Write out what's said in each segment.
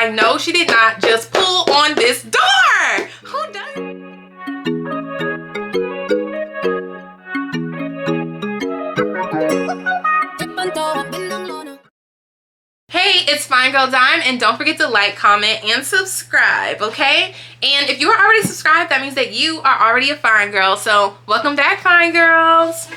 I know she did not just pull on this door. Who does? Hey, it's FineGirl Dime, and don't forget to like, comment, and subscribe, okay? And if you are already subscribed, that means that you are already a fine girl. So welcome back, fine girls.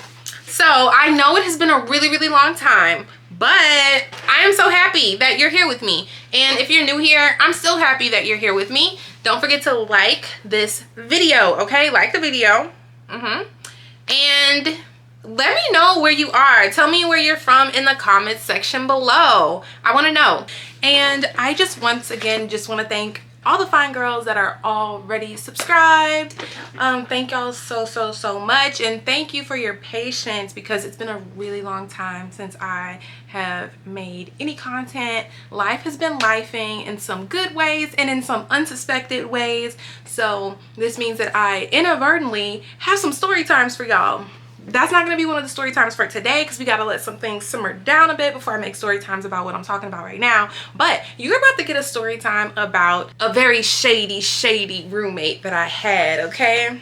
So I know it has been a really long time, but I am so happy that you're here with me. And if you're new here, I'm still happy that you're here with me. Don't forget to like this video, okay? Like the video. And let me know where you are. Tell me where you're from in the comments section below. I want to know. And I just once again just want to thank all the fine girls that are already subscribed. Thank y'all so much, and thank you for your patience, because it's been a really long time since I have made any content. Life has been lifing in some good ways and in some unsuspected ways, so this means that I inadvertently have some story times for y'all. That's not going to be one of the story times for today, because we got to let some things simmer down a bit before I make story times about what I'm talking about right now. But you're about to get a story time about a very shady roommate that I had, okay?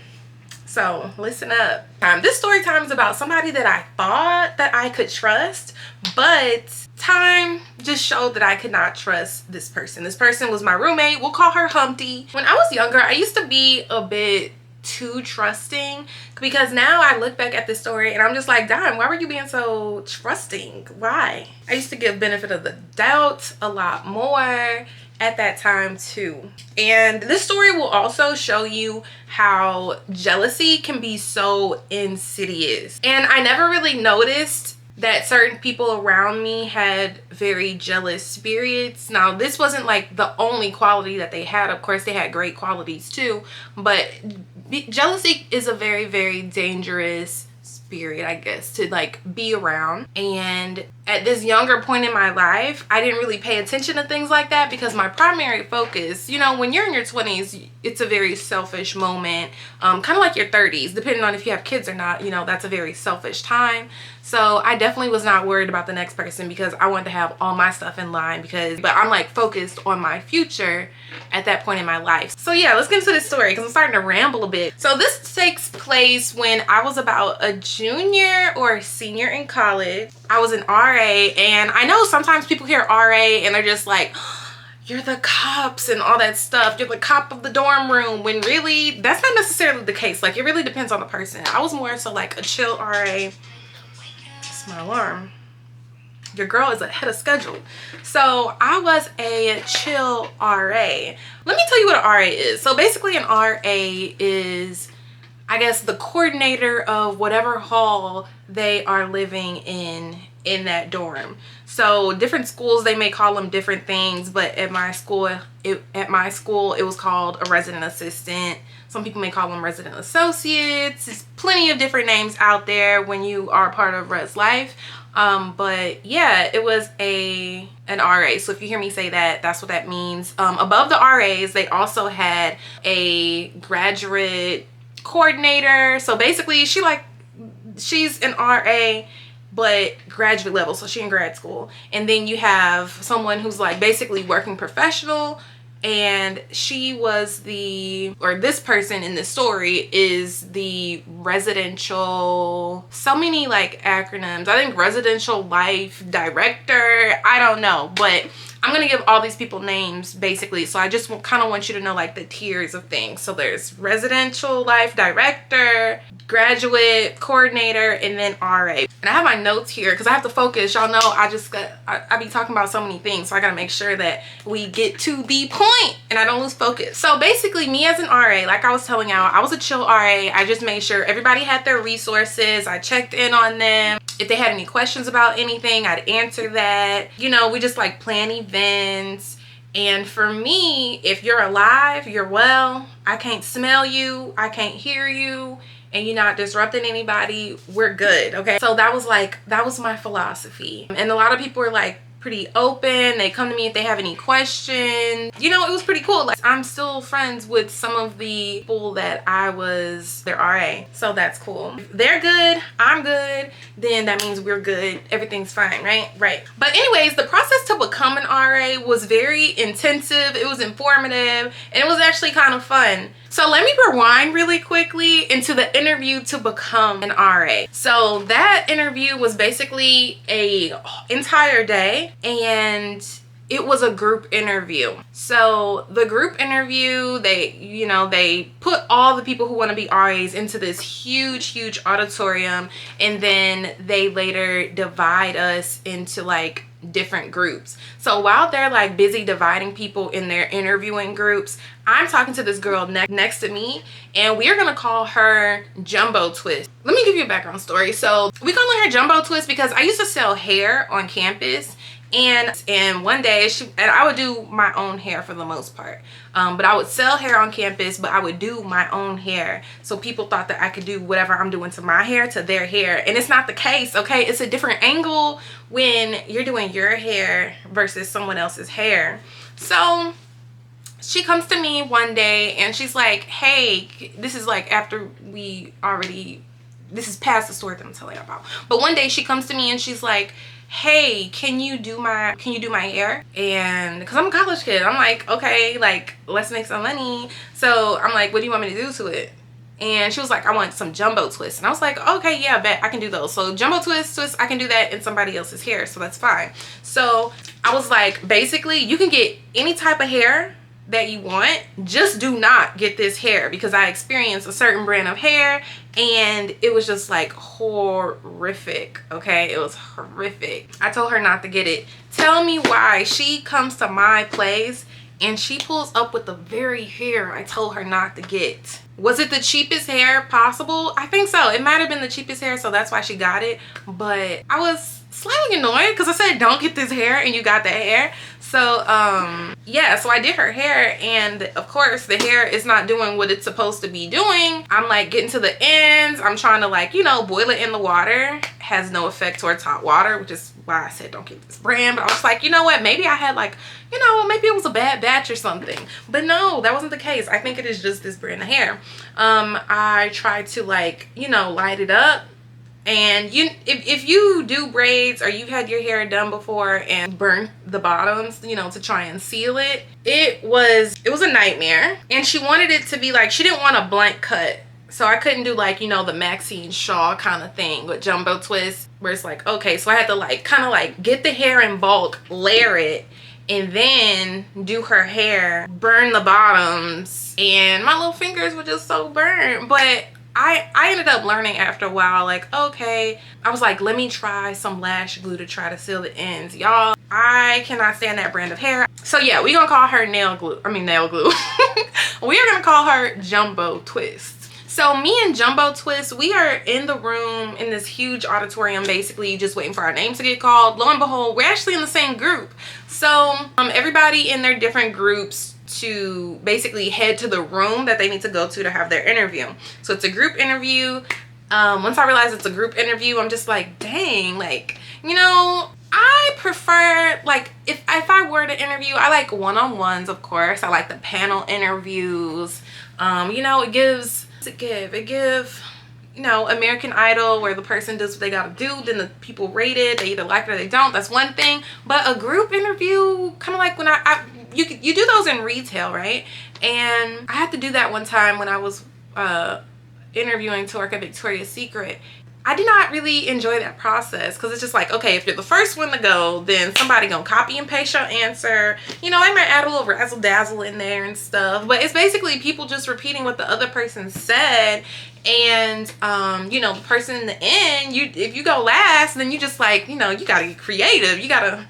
So listen up. This story time is about somebody that I thought that I could trust, but time just showed that I could not trust this person. This person was my roommate. We'll call her Humpty. When I was younger, I used to be a bit too trusting, because now I look back at this story and I'm just like, damn, why were you being so trusting? Why? I used to give benefit of the doubt a lot more at that time too. And this story will also show you how jealousy can be so insidious. And I never really noticed that certain people around me had very jealous spirits. Now, this wasn't like the only quality that they had. Of course, they had great qualities too, but jealousy is a very dangerous spirit, I guess, to like be around. And at this younger point in my life, I didn't really pay attention to things like that, because my primary focus, you know, when you're in your 20s, it's a very selfish moment, kind of like your 30s, depending on if you have kids or not. You know, that's a very selfish time. So I definitely was not worried about the next person, because I wanted to have all my stuff in line, but I'm like focused on my future at that point in my life. So yeah, let's get into this story, because I'm starting to ramble a bit. So this takes place when I was about a junior or a senior in college. I was an RA, and I know sometimes people hear RA and they're just like, you're the cops and all that stuff. You're the cop of the dorm room, when really that's not necessarily the case. Like, it really depends on the person. I was more so like a chill RA. It's my alarm. Your girl is ahead of schedule. So I was a chill RA. Let me tell you what an RA is. So basically an RA is, I guess, the coordinator of whatever hall they are living in that dorm. So different schools, they may call them different things, but at my school it was called a resident assistant. Some people may call them resident associates. There's plenty of different names out there when you are part of res life. But yeah, it was an RA. So if you hear me say that, that's what that means. Above the RAs, they also had a graduate coordinator. So basically she's an RA but graduate level, so she in grad school. And then you have someone who's like basically working professional, and she was this person in this story is the residential, so many like acronyms. I think residential life director, I don't know, but I'm gonna give all these people names basically. So I just kind of want you to know like the tiers of things. So there's residential life director, graduate coordinator, and then RA. And I have my notes here because I have to focus. Y'all know I be talking about so many things, so I gotta make sure that we get to the point and I don't lose focus. So basically, me as an RA, like I was telling y'all, I was a chill RA. I just made sure everybody had their resources. I checked in on them. If they had any questions about anything, I'd answer that. You know, we just like plan events. And for me, if you're alive, you're well, I can't smell you, I can't hear you, and you're not disrupting anybody, we're good, okay? So that was my philosophy. And a lot of people were like, pretty open. They come to me if they have any questions. You know, it was pretty cool. Like, I'm still friends with some of the people that I was their RA, so that's cool. If they're good, I'm good, then that means we're good. Everything's fine, right? But anyways, the process to become an RA was very intensive. It was informative, and it was actually kind of fun. So let me rewind really quickly into the interview to become an RA. So that interview was basically a entire day, and it was a group interview. So the group interview, they put all the people who want to be RAs into this huge auditorium, and then they later divide us into like different groups. So while they're like busy dividing people in their interviewing groups, I'm talking to this girl next to me, and we are gonna call her Jumbo Twist. Let me give you a background story. So we calling her Jumbo Twist because I used to sell hair on campus, and one day I would do my own hair for the most part, but I would sell hair on campus, but I would do my own hair. So people thought that I could do whatever I'm doing to my hair to their hair, and it's not the case. Okay, it's a different angle when you're doing your hair versus someone else's hair. So she comes to me one day and she's like, hey, this is like after this is past the story that I'm telling you about, but one day she comes to me and she's like, hey, can you do my hair? And because I'm a college kid, I'm like, okay, like, let's make some money. So I'm like, what do you want me to do to it? And she was like, I want some jumbo twists. And I was like, okay, yeah, bet I can do those. So jumbo twists, I can do that in somebody else's hair, so that's fine. So I was like, basically, you can get any type of hair that you want, just do not get this hair, because I experienced a certain brand of hair and it was just like horrific. Okay, it was horrific. I told her not to get it. Tell me why she comes to my place and she pulls up with the very hair I told her not to get. Was it the cheapest hair possible? I think so. It might have been the cheapest hair, so that's why she got it. But I was slightly annoyed because I said don't get this hair and you got that hair. So yeah, so I did her hair, and of course the hair is not doing what it's supposed to be doing. I'm like getting to the ends, I'm trying to, like, you know, boil it in the water. Has no effect towards hot water, which is why I said don't get this brand. But I was like, you know what, maybe I had, like, you know, maybe it was a bad batch or something. But no, that wasn't the case. I think it is just this brand of hair. I tried to, like, you know, light it up. And if you do braids or you've had your hair done before and burn the bottoms, you know, to try and seal it, it was a nightmare. And she wanted it to be like, she didn't want a blank cut, so I couldn't do, like, you know, the Maxine Shaw kind of thing with jumbo twists, where it's like, okay, so I had to, like, kind of like get the hair in bulk, layer it, and then do her hair, burn the bottoms, and my little fingers were just so burnt. But I ended up learning after a while, like, okay, I was like, let me try some lash glue to try to seal the ends. Y'all, I cannot stand that brand of hair. So yeah, we're gonna call her nail glue. We are gonna call her Jumbo Twist. So me and Jumbo Twist, we are in the room in this huge auditorium, basically just waiting for our names to get called. Lo and behold, we're actually in the same group. So everybody in their different groups to basically head to the room that they need to go to have their interview. So it's a group interview. Once I realized it's a group interview, I'm just like, dang, like, you know, I prefer, like, if I were to interview, I like one-on-ones, of course. I like the panel interviews. You know, it gives, you know, American Idol, where the person does what they gotta do, then the people rate it, they either like it or they don't. That's one thing. But a group interview, kind of like when you do those in retail, right? And I had to do that one time when I was interviewing to work at Victoria's Secret. I did not really enjoy that process, because it's just like, okay, if you're the first one to go, then somebody gonna copy and paste your answer. You know, they might add a little razzle dazzle in there and stuff, but it's basically people just repeating what the other person said. And you know, the person in the end, if you go last, then you just, like, you know, you gotta get creative, you gotta,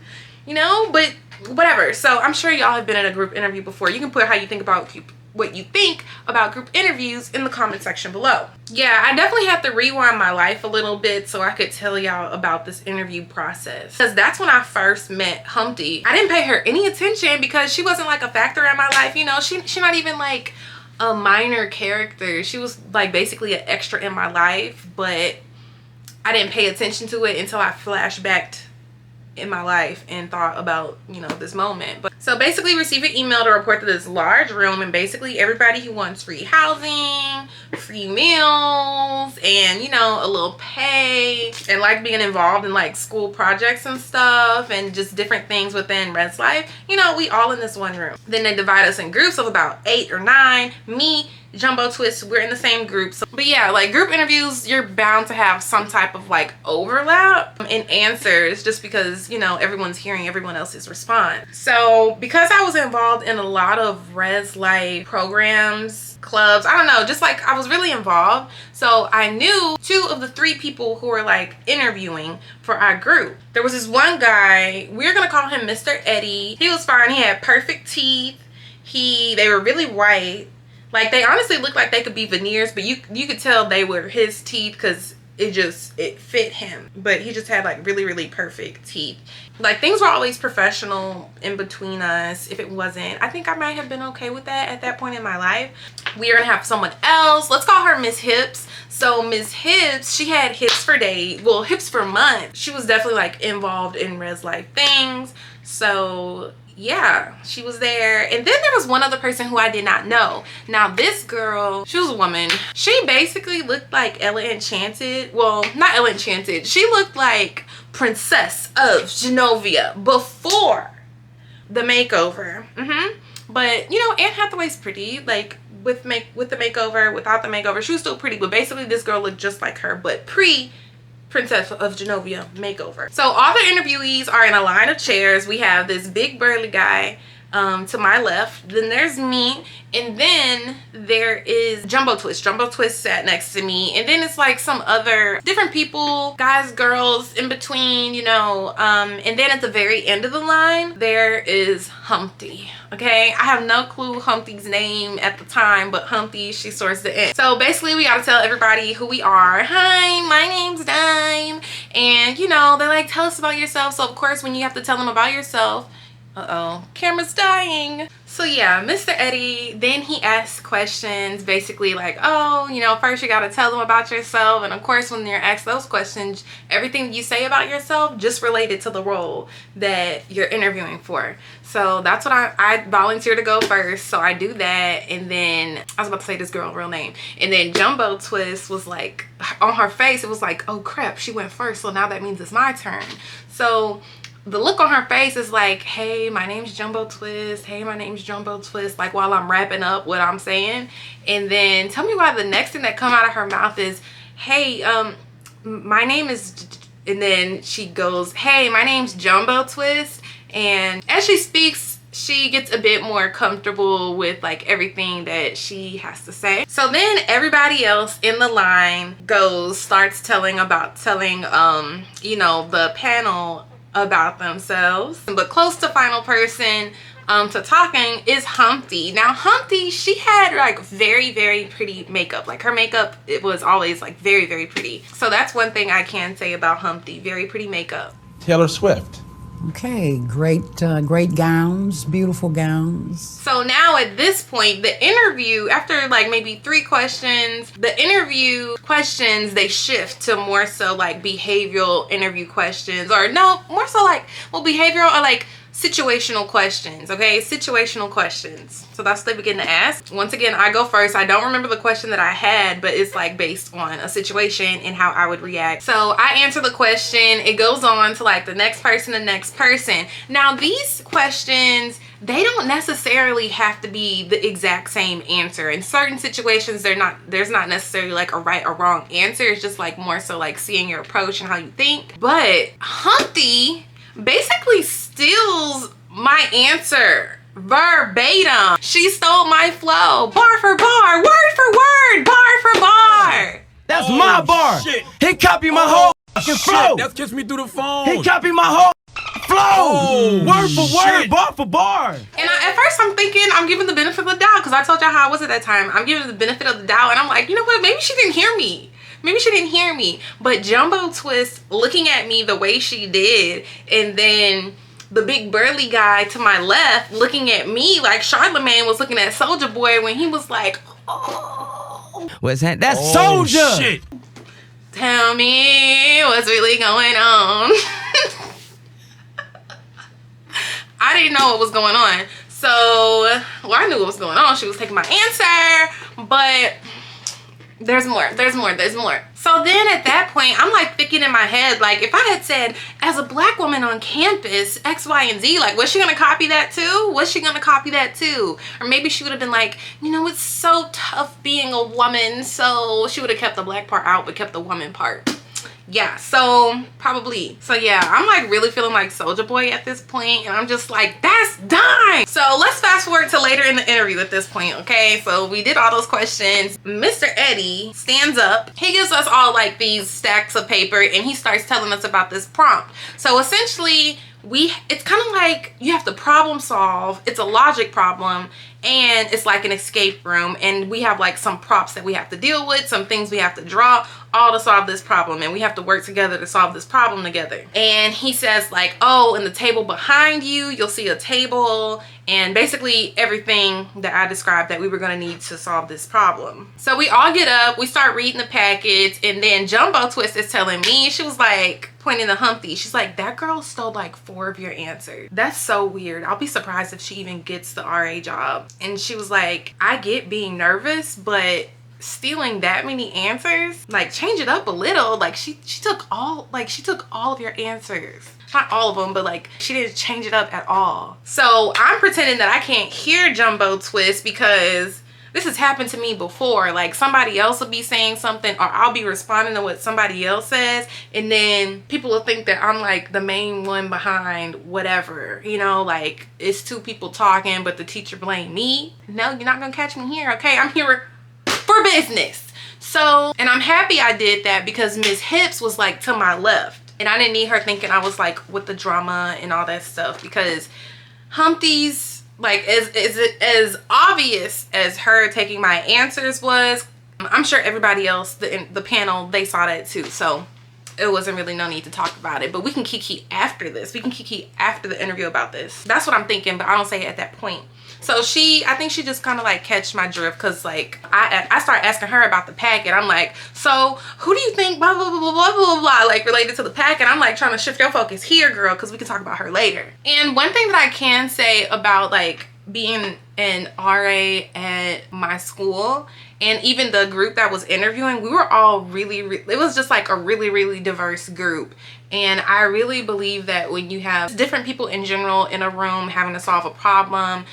you know, but whatever. So I'm sure y'all have been in a group interview before. You can put how you think about what you think about group interviews in the comment section below. Yeah, I definitely have to rewind my life a little bit so I could tell y'all about this interview process, because that's when I first met Humpty. I didn't pay her any attention because she wasn't like a factor in my life. You know, she not even like a minor character. She was like basically an extra in my life, but I didn't pay attention to it until I flashbacked in my life and thought about, you know, this moment. But so basically received an email to report to this large room, and basically everybody who wants free housing, free meals, and, you know, a little pay, and like being involved in like school projects and stuff, and just different things within Red's life, you know, we all in this one room. Then they divide us in groups of about 8 or 9. Me, Jumbo Twist, we're in the same group. So, but yeah, like group interviews, you're bound to have some type of like overlap in answers, just because, you know, everyone's hearing everyone else's response. So because I was involved in a lot of Red's life programs, clubs, I don't know, just like I was really involved, so I knew 2 of the 3 people who were like interviewing for our group. There was this one guy, we're gonna call him Mr. Eddie. He was fine. He had perfect teeth. They were really white. Like, they honestly looked like they could be veneers, but you could tell they were his teeth because it fit him. But he just had like really, really perfect teeth. Like, things were always professional in between us. If it wasn't, I think I might have been okay with that at that point in my life. We are gonna have someone else. Let's call her Miss Hips. So Miss Hips, she had hips for days, well, hips for months. She was definitely like involved in Red's life things. So yeah, she was there. And then there was one other person who I did not know. Now this girl, she was a woman. She basically looked like Ella Enchanted. Well, not Ella Enchanted. She looked like Princess of Genovia before the makeover. But you know, Anne Hathaway's pretty. Like with the makeover, without the makeover, she was still pretty. But basically this girl looked just like her, but pre Princess of Genovia makeover. So all the interviewees are in a line of chairs. We have this big burly guy to my left, then there's me, and then there is Jumbo Twist. Jumbo Twist sat next to me, and then it's like some other different people, guys, girls in between, you know, and then at the very end of the line there is Humpty. Okay, I have no clue Humpty's name at the time, but Humpty, she sorts the end. So basically we gotta tell everybody who we are. Hi, my name's Dime, and you know, they're like, tell us about yourself. So of course when you have to tell them about yourself, camera's dying. So yeah, Mr. Eddie, then he asks questions basically like, oh, you know, first you got to tell them about yourself. And of course when you're asked those questions, everything you say about yourself just related to the role that you're interviewing for. So that's what I volunteer to go first, so I do that. And then I was about to say this girl's real name, and then Jumbo Twist was like, on her face it was like, oh crap, she went first, so now that means it's my turn. So the look on her face is like, hey, my name's Jumbo Twist. Hey, my name's Jumbo Twist. Like while I'm wrapping up what I'm saying. And then tell me why the next thing that come out of her mouth is, hey, my name is, and then she goes, hey, my name's Jumbo Twist. And as she speaks, she gets a bit more comfortable with like everything that she has to say. So then everybody else in the line starts telling, you know, the panel about themselves. But close to final person to talking is Humpty. Now Humpty, she had like very, very pretty makeup. Like her makeup, it was always like very, very pretty. So that's one thing I can say about Humpty, very pretty makeup. Taylor Swift. Okay, great gowns, beautiful gowns. So now at this point, the interview, after like maybe 3 questions, the interview questions, they shift to more so like behavioral interview questions, or no, more so like, well, behavioral or like situational questions. Okay, situational questions. So that's what they begin to ask. Once again, I go first. I don't remember the question that I had, but it's like based on a situation and how I would react. So I answer the question, it goes on to like the next person. Now these questions, they don't necessarily have to be the exact same answer. In certain situations, there's not necessarily like a right or wrong answer. It's just like more so like seeing your approach and how you think. But Humpty basically steals my answer verbatim. She stole my flow, bar for bar, word for word, bar for bar. That's my bar. Shit. He copied my whole fucking flow. That's kissed me through the phone. He copied my whole flow, word for word, bar for bar. And at first I'm thinking I'm giving the benefit of the doubt, because I told y'all how I was at that time. I'm giving the benefit of the doubt, and I'm like, you know what, maybe she didn't hear me. Maybe she didn't hear me. But Jumbo Twist looking at me the way she did, and then the big burly guy to my left looking at me like Charlemagne was looking at Soldier Boy when he was like, oh. What's that? That's Soldier. Shit. Tell me what's really going on. I didn't know what was going on. So, well, I knew what was going on. She was taking my answer, but there's more. So then at that point, I'm like thinking in my head, like if I had said, as a black woman on campus, X, Y, and Z, like was she gonna copy that too? Or maybe she would have been like, you know, it's so tough being a woman. So she would have kept the black part out, but kept the woman part. Yeah, so probably. So yeah, I'm like really feeling like Soulja Boy at this point, and I'm just like, that's dime. So let's fast forward to later in the interview at this point, okay? So we did all those questions. Mr. Eddie stands up. He gives us all like these stacks of paper, and he starts telling us about this prompt. So essentially, it's kind of like you have to problem solve. It's a logic problem, and it's like an escape room, and we have like some props that we have to deal with, some things we have to draw, all to solve this problem, and we have to work together to solve this problem together. And he says like, oh, in the table behind you, you'll see a table, and basically everything that I described that we were going to need to solve this problem. So we all get up, we start reading the package, and then Jumbo Twist is telling me, she was like pointing to Humpty, she's like, that girl stole like 4 of your answers. That's so weird. I'll be surprised if she even gets the RA job. And she was like, I get being nervous, but stealing that many answers, like change it up a little. Like she took all of your answers. Not all of them, but like she didn't change it up at all. So I'm pretending that I can't hear Jumbo Twist because this has happened to me before. Like somebody else will be saying something, or I'll be responding to what somebody else says, and then people will think that I'm like the main one behind whatever, you know, like it's 2 people talking, but the teacher blamed me. No, you're not gonna catch me here, okay? I'm here for business. So, and I'm happy I did that because Miss Hips was like to my left, and I didn't need her thinking I was like with the drama and all that stuff, because Humpty's like as obvious as her taking my answers was, I'm sure everybody else the panel, they saw that too. So it wasn't really no need to talk about it, but we can kiki after this. We can kiki after the interview about this. That's what I'm thinking, but I don't say it at that point. So I think she just kind of like catch my drift, because like I start asking her about the packet. I'm like, so who do you think blah blah blah blah blah blah blah, like related to the packet? I'm like trying to shift your focus here, girl, because we can talk about her later. And one thing that I can say about like being an RA at my school, and even the group that was interviewing, we were all it was just like a really diverse group. And I really believe that when you have different people in general in a room having to solve a problem,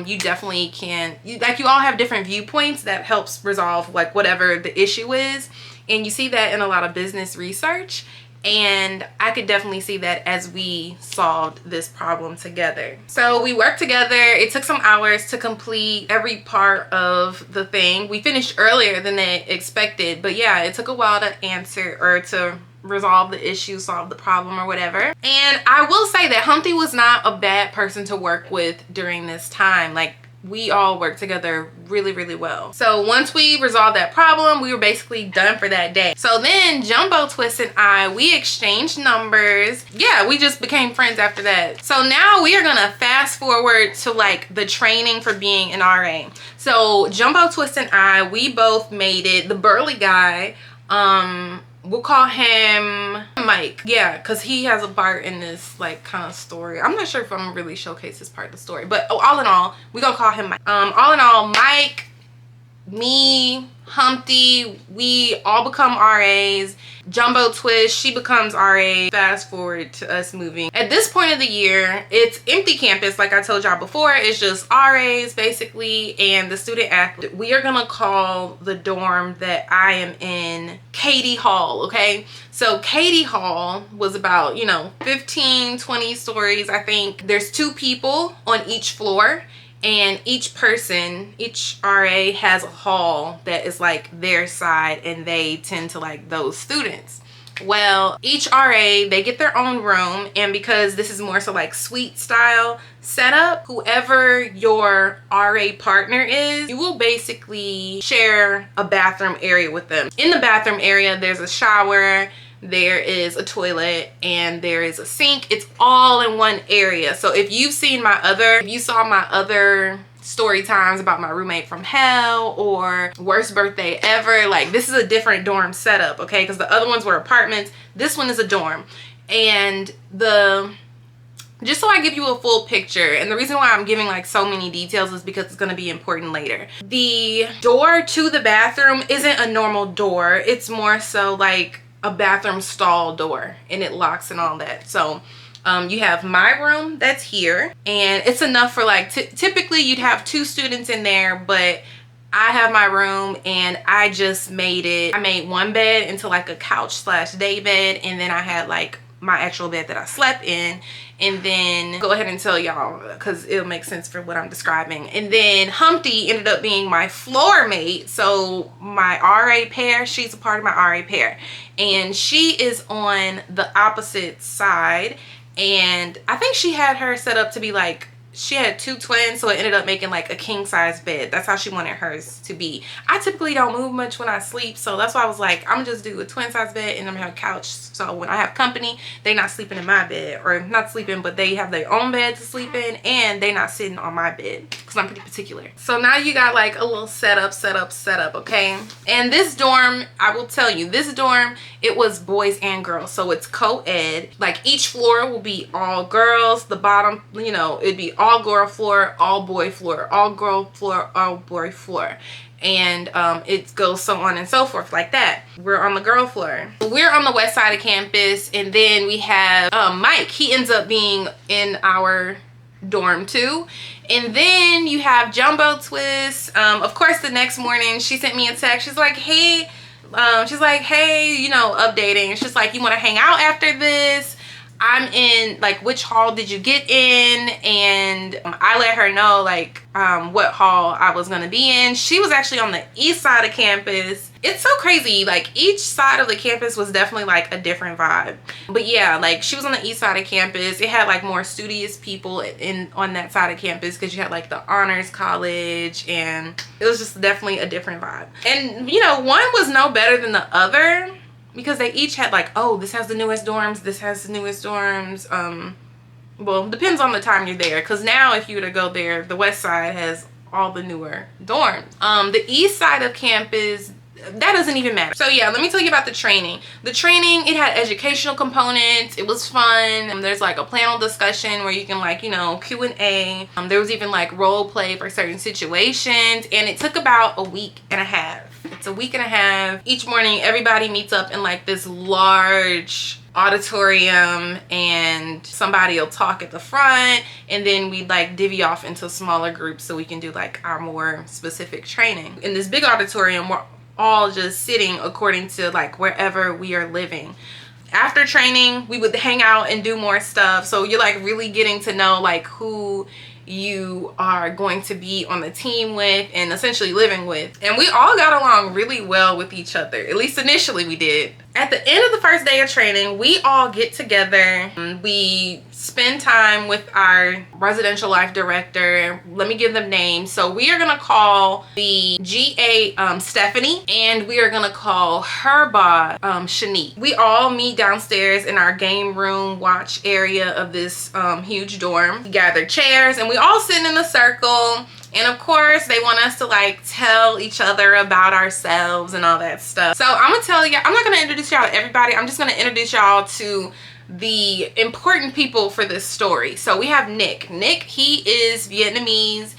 you definitely can, you all have different viewpoints that helps resolve like whatever the issue is. And you see that in a lot of business research. And I could definitely see that as we solved this problem together. So we worked together. It took some hours to complete every part of the thing. We finished earlier than they expected, but yeah, it took a while to answer or to resolve the issue, solve the problem or whatever. And I will say that Humpty was not a bad person to work with during this time. Like we all worked together really well. So once we resolved that problem, we were basically done for that day. So then Jumbo Twist and I, we exchanged numbers. Yeah, we just became friends after that. So now we are gonna fast forward to like the training for being an RA. So Jumbo Twist and I, we both made it. The burly guy, we'll call him Mike. Yeah, because he has a part in this like kind of story. I'm not sure if I'm gonna really showcase this part of the story, but all in all, we gonna call him Mike. All in all, Mike, me, Humpty, we all become RAs. Jumbo Twist, she becomes RA. Fast forward to us moving. At this point of the year, it's empty campus. Like I told y'all before, it's just RAs basically and the student athlete. We are gonna call the dorm that I am in Katie Hall, okay? So Katie Hall was about, you know, 15, 20 stories, I think. There's 2 people on each floor. And each person, each RA has a hall that is like their side, and they tend to like those students. Well, each RA, they get their own room, and because this is more so like suite style setup, whoever your RA partner is, you will basically share a bathroom area with them. In the bathroom area, there's a shower, there is a toilet, and there is a sink. It's all in one area. So if you saw my other story times about my roommate from hell or worst birthday ever, like this is a different dorm setup, okay? Because the other ones were apartments. This one is a dorm. And the just so I give you a full picture. And the reason why I'm giving like so many details is because it's going to be important later. The door to the bathroom isn't a normal door. It's more so like a bathroom stall door, and it locks and all that. So you have my room that's here, and it's enough for like typically you'd have 2 students in there, but I have my room and I just made it. I made one bed into like a couch / day bed, and then I had like my actual bed that I slept in. And then go ahead and tell y'all because it'll make sense for what I'm describing. And then Humpty ended up being my floor mate. So my RA pair, she's a part of my RA pair, and she is on the opposite side. And I think she had her set up to be like, she had 2 twins, so it ended up making like a king size bed. That's how she wanted hers to be. I typically don't move much when I sleep, so that's why I was like, I'm gonna just do a twin size bed and I'm gonna have a couch, so when I have company, they not sleeping in my bed, or not sleeping, but they have their own bed to sleep in, and they not sitting on my bed because I'm pretty particular. So now you got like a little setup, okay? And this dorm, I will tell you, this dorm, it was boys and girls, so it's co-ed. Like each floor will be all girls. The bottom, you know, it'd be all girl floor, all boy floor, all girl floor, all boy floor, and it goes so on and so forth like that. We're on the girl floor. We're on the west side of campus, and then we have Mike. He ends up being in our dorm too. And then you have Jumbo Twist. Of course, the next morning she sent me a text. She's like, hey, you know, updating. She's like, you want to hang out after this? I'm in, like, which hall did you get in? And I let her know like what hall I was gonna be in. She was actually on the east side of campus. It's so crazy, like each side of the campus was definitely like a different vibe. But yeah, like she was on the east side of campus. It had like more studious people on that side of campus because you had like the honors college, and it was just definitely a different vibe. And you know, one was no better than the other, because they each had like, oh, this has the newest dorms, this has the newest dorms. Well, depends on the time you're there, because now if you were to go there, the west side has all the newer dorms. The east side of campus, that doesn't even matter. So yeah, let me tell you about the training. The training, it had educational components. It was fun. There's like a panel discussion where you can like, you know, Q&A. There was even like role play for certain situations, and it took about a week and a half. It's a week and a half. Each morning, everybody meets up in like this large auditorium, and somebody will talk at the front, and then we like divvy off into smaller groups so we can do like our more specific training. In this big auditorium, we're all just sitting according to like wherever we are living. After training, we would hang out and do more stuff, so you're like really getting to know like who you are going to be on the team with and essentially living with. And we all got along really well with each other, at least initially we did. At the end of the first day of training, we all get together. We spend time with our residential life director. Let me give them names. So we are gonna call the GA Stephanie, and we are gonna call her boss Shanique. We all meet downstairs in our game room watch area of this huge dorm. We gather chairs and we all sit in a circle. And of course, they want us to like tell each other about ourselves and all that stuff. So I'm gonna tell you, I'm not gonna introduce y'all to everybody. I'm just gonna introduce y'all to the important people for this story. So we have Nick. Nick, he is Vietnamese.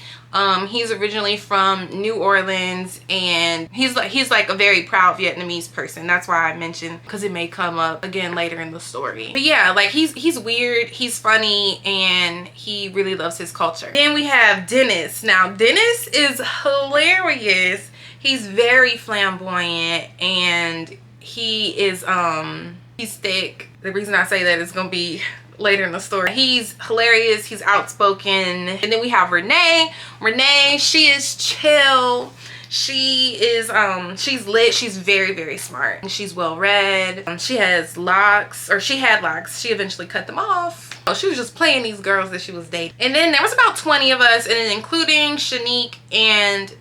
He's originally from New Orleans, and he's like a very proud Vietnamese person. That's why I mentioned, because it may come up again later in the story. But yeah, like he's weird, he's funny, and he really loves his culture. Then we have Dennis. Now Dennis is hilarious. He's very flamboyant, and he is he's thick. The reason I say that is gonna be later in the story. He's hilarious, he's outspoken. And then we have Renee. Renee, she is chill. She is she's lit. She's very, very smart. She's well read. She has locks, or she had locks. She eventually cut them off. She was just playing these girls that she was dating. And then there was about 20 of us, and then including Shanique and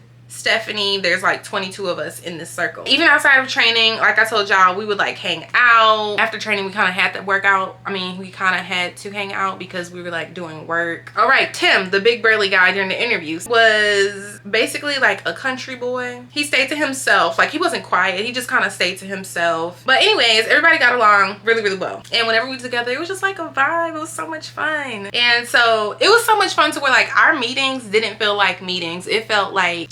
Stephanie. There's like 22 of us in this circle. Even outside of training, like I told y'all, we would like hang out. After training, we kind of had to work out. I mean, we kind of had to hang out because we were like doing work. All right, Tim, the big burly guy during the interviews, was basically like a country boy. He stayed to himself. Like, he wasn't quiet. He just kind of stayed to himself. But anyways, everybody got along really, really well. And whenever we were together, it was just like a vibe. It was so much fun. And so it was so much fun to where like our meetings didn't feel like meetings. It felt like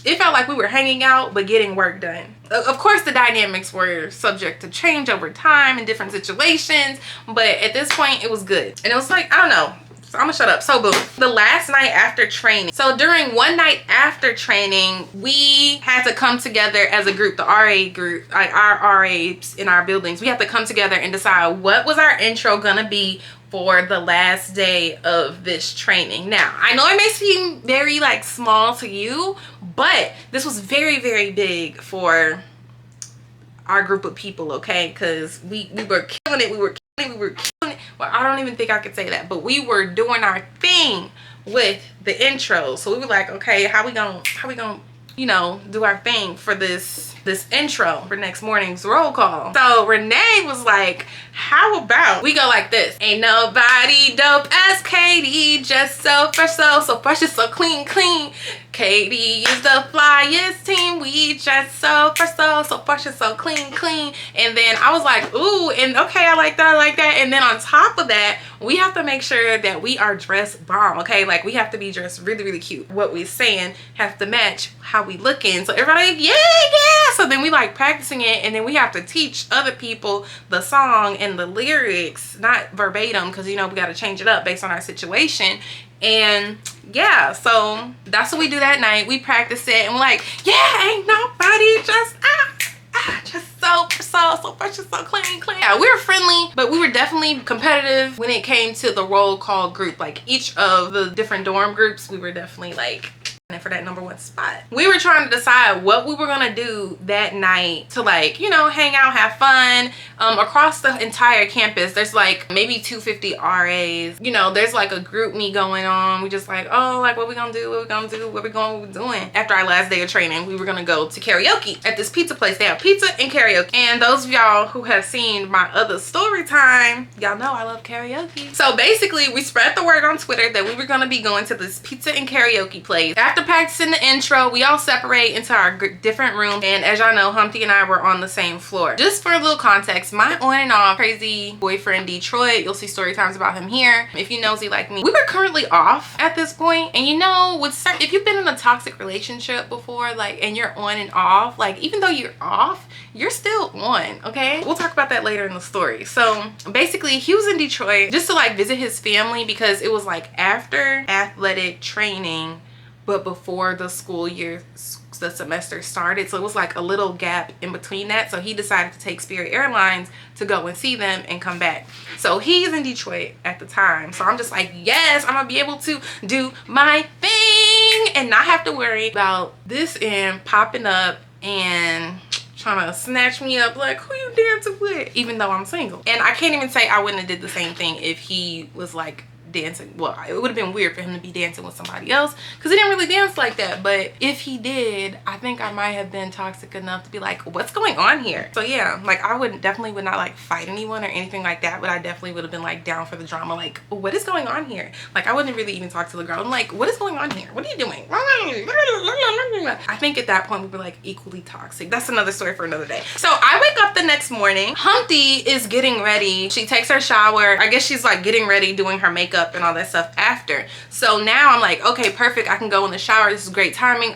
we were hanging out but getting work done. Of course, the dynamics were subject to change over time in different situations, but at this point it was good. And it was like, I don't know, so I'm gonna shut up. So boom, the last night after training, so during one night after training, we had to come together as a group, the RA group, like our RAs in our buildings. We had to come together and decide what was our intro gonna be for the last day of this training. Now, I know it may seem very like small to you, but this was very, very big for our group of people, okay? Because we were killing it, we were killing it. Well, I don't even think I could say that, but we were doing our thing with the intro. So we were like, okay, how we gonna, you know, do our thing for this intro for next morning's roll call. So Renee was like, how about we go like this? Ain't nobody dope as Katie, just so fresh, so fresh and so clean. Katie is the flyest team. We just so fresh, so fresh and so clean. And then I was like, ooh, and okay, I like that. And then on top of that, we have to make sure that we are dressed bomb, okay? Like, we have to be dressed really, really cute. What we're saying has to match how we looking. So everybody, yeah. So then we like practicing it, and then we have to teach other people the song and the lyrics, not verbatim, because you know we got to change it up based on our situation. And yeah, so that's what we do that night. We practice it, and we're like, yeah, ain't nobody just just so fresh and so clean. Yeah, we were friendly, but we were definitely competitive when it came to the roll call group. Like, each of the different dorm groups, we were definitely like for that #1 spot. We were trying to decide what we were gonna do that night to, like, you know, hang out, have fun. Across the entire campus, there's like maybe 250 RAs. You know, there's like a group me going on. We just like, oh, like, what we gonna do, what we doing. After our last day of training, we were gonna go to karaoke at this pizza place. They have pizza and karaoke. And those of y'all who have seen my other story time, y'all know I love karaoke. So basically, we spread the word on Twitter that we were gonna be going to this pizza and karaoke place. After practicing the intro, we all separate into our different rooms, and as y'all know, Humpty and I were on the same floor. Just for a little context, my on and off crazy boyfriend Detroit, you'll see story times about him here if you nosy like me. We were currently off at this point, and you know, with if you've been in a toxic relationship before, like, and you're on and off, like, even though you're off, you're still on, okay? We'll talk about that later in the story. So basically, he was in Detroit just to like visit his family, because it was like after athletic training but before the school year, the semester started. So it was like a little gap in between that. So he decided to take Spirit Airlines to go and see them and come back. So he's in Detroit at the time. So I'm just like, yes, I'm gonna be able to do my thing and not have to worry about this end popping up and trying to snatch me up like, who you dancing with, even though I'm single. And I can't even say I wouldn't have did the same thing if he was like dancing. Well, it would have been weird for him to be dancing with somebody else, because he didn't really dance like that. But if he did, I think I might have been toxic enough to be like, what's going on here? So yeah, like, I would not like fight anyone or anything like that, but I definitely would have been like down for the drama. Like, what is going on here? Like, I wouldn't really even talk to the girl. I'm like, what is going on here? What are you doing? I think at that point we were like equally toxic. That's another story for another day. So I wake up the next morning. Humpty is getting ready. She takes her shower. I guess she's like getting ready, doing her makeup and all that stuff after. So now I'm like, okay, perfect, I can go in the shower. This is great timing.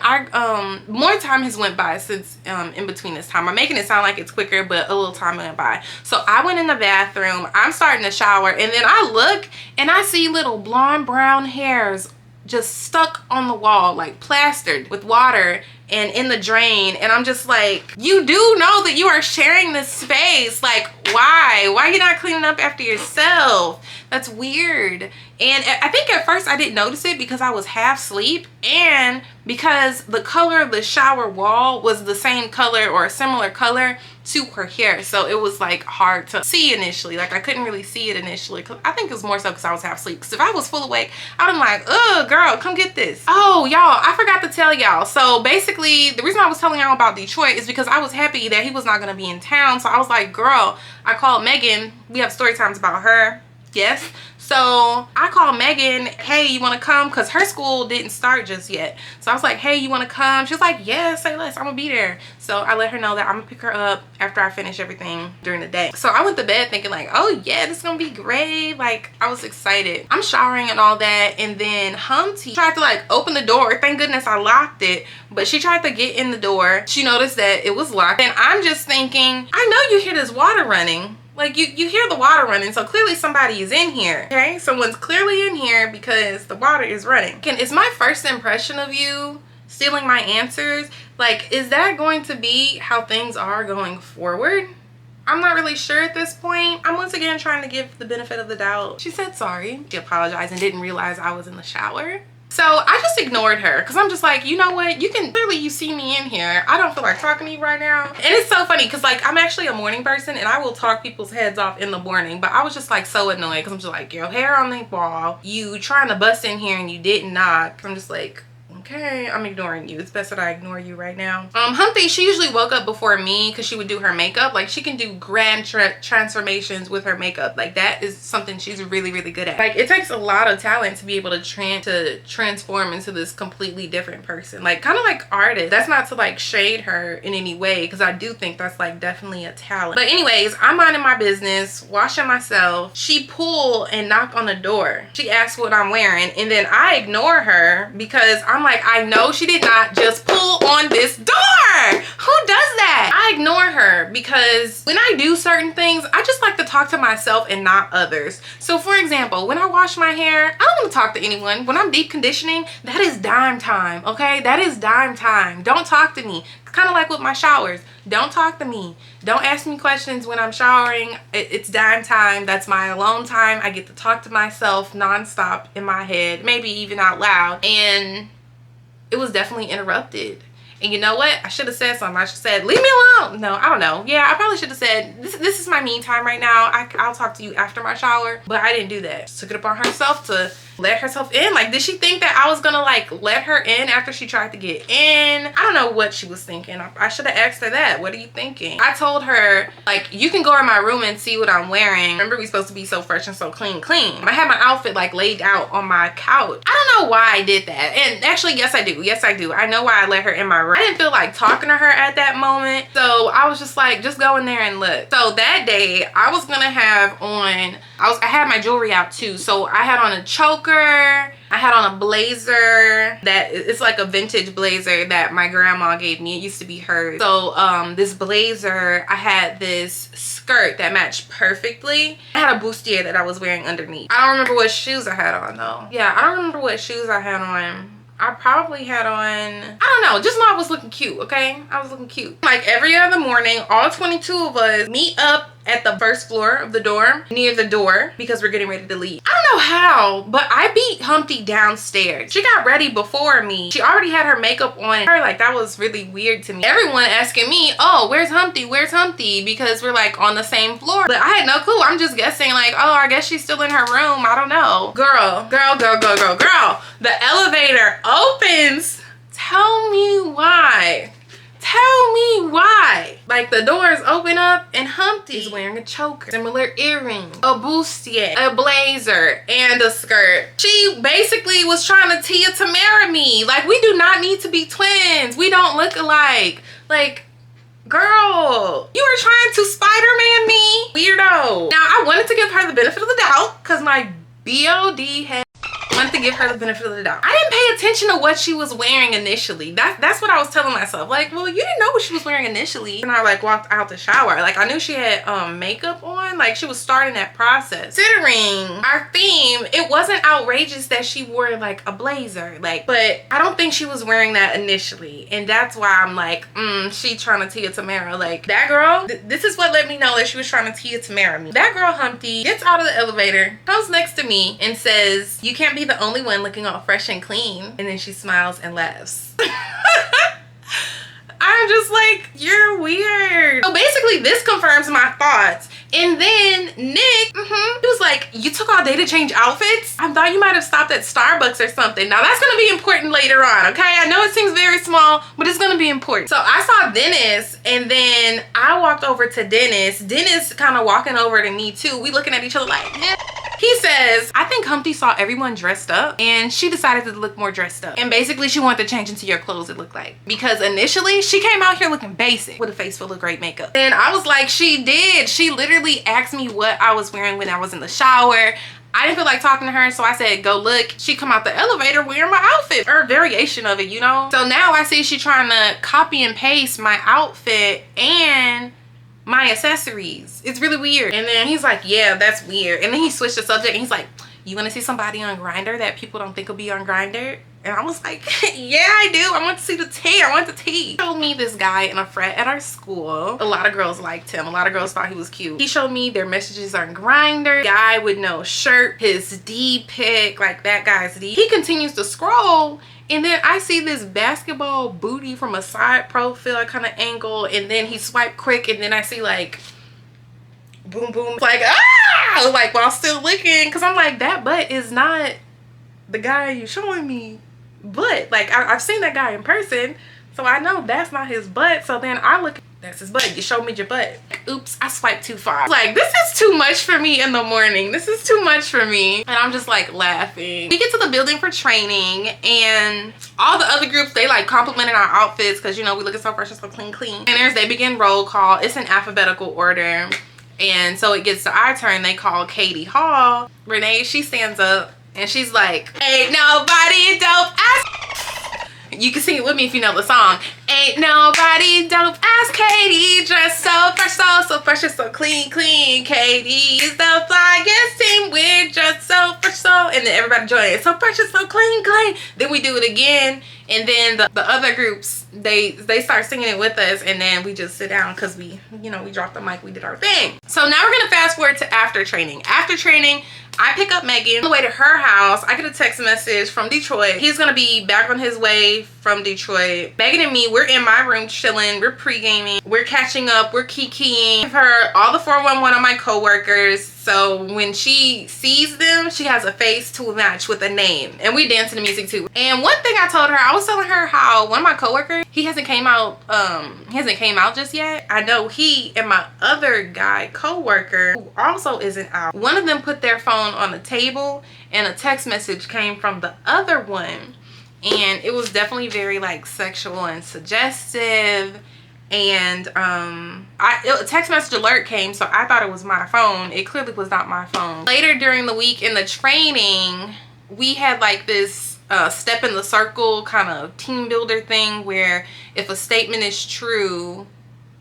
More time has went by since in between this time. I'm making it sound like it's quicker, but a little time went by. So I went in the bathroom, I'm starting to shower, and then I look and I see little blonde brown hairs just stuck on the wall, like plastered with water and in the drain. And I'm just like, you do know that you are sharing this space. Like, why are you not cleaning up after yourself? That's weird. And I think at first I didn't notice it because I was half asleep, and because the color of the shower wall was the same color or a similar color to her hair. So it was like hard to see initially. Like, I couldn't really see it initially. I think it was more so because I was half asleep. Because if I was full awake, I'd be like, oh girl, come get this. Oh y'all, I forgot to tell y'all. So basically basically, the reason I was telling y'all about Detroit is because I was happy that he was not going to be in town. So I was like, girl, I called Megan. We have story times about her. Yes. So I called Megan, hey, you want to come? Because her school didn't start just yet. So I was like, hey, you want to come? She was like, yeah, say less, I'm gonna be there. So I let her know that I'm gonna pick her up after I finish everything during the day. So I went to bed thinking like, oh yeah, this is gonna be great. Like, I was excited. I'm showering and all that, and then Humpty tried to like open the door. Thank goodness I locked it, but she tried to get in the door. She noticed that it was locked, and I'm just thinking, I know you hear this water running. Like, you hear the water running, so clearly somebody is in here, okay? Someone's clearly in here because the water is running. Again, is my first impression of you stealing my answers, like, is that going to be how things are going forward? I'm not really sure at this point. I'm once again trying to give the benefit of the doubt. She said sorry. She apologized and didn't realize I was in the shower. So I just ignored her because I'm just like, you know what? Clearly you see me in here. I don't feel like talking to you right now. And it's so funny because like I'm actually a morning person and I will talk people's heads off in the morning. But I was just like so annoyed because I'm just like, your hair on the wall. You trying to bust in here and you didn't knock. I'm just like, okay, I'm ignoring you. It's best that I ignore you right now. Humpty, she usually woke up before me because she would do her makeup. Like, she can do grand transformations with her makeup. Like, that is something she's really, really good at. Like, it takes a lot of talent to be able to transform into this completely different person. Like, kind of like artist. That's not to like shade her in any way because I do think that's like definitely a talent. But anyways, I'm minding my business, washing myself. She pull and knock on the door. She asks what I'm wearing, and then I ignore her because I'm like, I know she did not just pull on this door. Who does that? I ignore her because when I do certain things, I just like to talk to myself and not others. So for example, when I wash my hair, I don't want to talk to anyone. When I'm deep conditioning, that is dime time, okay? That is dime time. Don't talk to me. Kind of like with my showers. Don't talk to me. Don't ask me questions when I'm showering. It's dime time. That's my alone time. I get to talk to myself nonstop in my head, maybe even out loud. And it was definitely interrupted. And you know what? I should have said something. I should have said, leave me alone. No, I don't know. Yeah, I probably should have said, this is my me time right now. I'll talk to you after my shower. But I didn't do that. She took it upon herself to let herself in. Like, did she think that I was gonna like let her in after she tried to get in? I don't know what she was thinking. I should have asked her that. What are you thinking? I told her, like, you can go in my room and see what I'm wearing. Remember, we supposed to be so fresh and so clean. I had my outfit like laid out on my couch. I don't know why I did that. And actually, yes I do. Yes I do. I know why I let her in my room. I didn't feel like talking to her at that moment. So I was just like, just go in there and look. So that day I was gonna have on, I had my jewelry out too. So I had on a choker. I had on a blazer that it's like a vintage blazer that my grandma gave me. It used to be hers. So this blazer, I had this skirt that matched perfectly. I had a bustier that I was wearing underneath. I don't remember what shoes I had on though. Yeah, I don't remember what shoes I had on. I probably had on, I don't know, just know I was looking cute, okay? I was looking cute. Like every other morning, all 22 of us meet up at the first floor of the dorm, near the door, because we're getting ready to leave. I don't know how, but I beat Humpty downstairs. She got ready before me. She already had her makeup on. Like, that was really weird to me. Everyone asking me, oh, where's Humpty? Where's Humpty? Because we're like on the same floor. But I had no clue. I'm just guessing like, oh, I guess she's still in her room. I don't know. Girl. The elevator opens. Tell me why. Tell me why. Like, the doors open up and Humpty's wearing a choker, similar earrings, a bustier, a blazer, and a skirt. She basically was trying to Tia Tamara me. Like, we do not need to be twins. We don't look alike. Like, girl, you were trying to Spider-Man me? Weirdo. Now, I wanted to give her the benefit of the doubt because my BOD had wanted to give her the benefit of the doubt. I didn't pay attention to what she was wearing initially. That's what I was telling myself. Like, well, you didn't know what she was wearing initially. And I like walked out the shower. Like, I knew she had makeup on. Like, she was starting that process. Considering our theme, it wasn't outrageous that she wore like a blazer. Like, but I don't think she was wearing that initially. And that's why I'm like, she trying to Tia Tamara. Like, that girl, this is what let me know that she was trying to Tia Tamara me. That girl Humpty gets out of the elevator, comes next to me and says, you can't be the only one looking all fresh and clean. And then she smiles and laughs. I'm just like, you're weird. So basically this confirms my thoughts And then Nick, he was like, you took all day to change outfits? I thought you might have stopped at Starbucks or something. Now that's gonna be important later on, okay? I know it seems very small, but it's gonna be important. So I saw Dennis, and then I walked over to Dennis. Dennis kind of walking over to me too. We looking at each other like, man. He says, I think Humpty saw everyone dressed up and she decided to look more dressed up. And basically she wanted to change into your clothes, it looked like. Because initially she came out here looking basic with a face full of great makeup. And I was like, she did. She literally asked me what I was wearing when I was in the shower. I didn't feel like talking to her, so I said, go look. She come out the elevator wearing my outfit, or a variation of it, you know? So now I see she trying to copy and paste my outfit and my accessories. It's really weird. And then he's like, yeah, that's weird. And then he switched the subject and he's like, you want to see somebody on Grindr that people don't think will be on Grindr? And I was like, yeah, I do. I want to see the tea. I want the tea. He showed me this guy in a frat at our school. A lot of girls liked him. A lot of girls thought he was cute. He showed me their messages on Grindr. Guy with no shirt, his D pic, like that guy's D. He continues to scroll, and then I see this basketball booty from a side profile kind of angle, and then he swiped quick, and then I see like boom boom, like ah, like while still looking, because I'm like, that butt is not the guy you showing me. But like I've seen that guy in person, so I know that's not his butt. So then I look, that's his butt. You showed me your butt. Oops, I swiped too far. Like, this is too much for me in the morning. This is too much for me. And I'm just like laughing. We get to the building for training, and all the other groups, they like complimented our outfits because, you know, we looking so fresh and so clean. And as they begin roll call, it's in alphabetical order. And so it gets to our turn. They call Katie Hall. Renee, she stands up and she's like, ain't nobody dope ass. You can sing it with me if you know the song. Ain't nobody dope ass Katie, dressed so fresh, so fresh and so clean. Katie is the flyest team. We're just so fresh, and then everybody joins. So fresh and so clean. Then we do it again, and then the other groups, they start singing it with us, and then we just sit down because we, you know, we dropped the mic, we did our thing. So now we're gonna fast forward to after training. After training, I pick up Megan on the way to her house. I get a text message from Detroit. He's gonna be back on his way from Detroit. Megan and me, we're in my room chilling. We're pre-gaming. We're catching up. We're kikiing. I give her all the 411 on my coworkers. So when she sees them, she has a face to match with a name. And we dance to the music too. And one thing I told her, I was telling her how one of my coworkers, he hasn't came out just yet. I know he and my other guy coworker, who also isn't out, one of them put their phone on the table and a text message came from the other one, and it was definitely very like sexual and suggestive. And a text message alert came, so I thought it was my phone. It clearly was not my phone. Later during the week in the training, we had like this step in the circle kind of team builder thing where if a statement is true,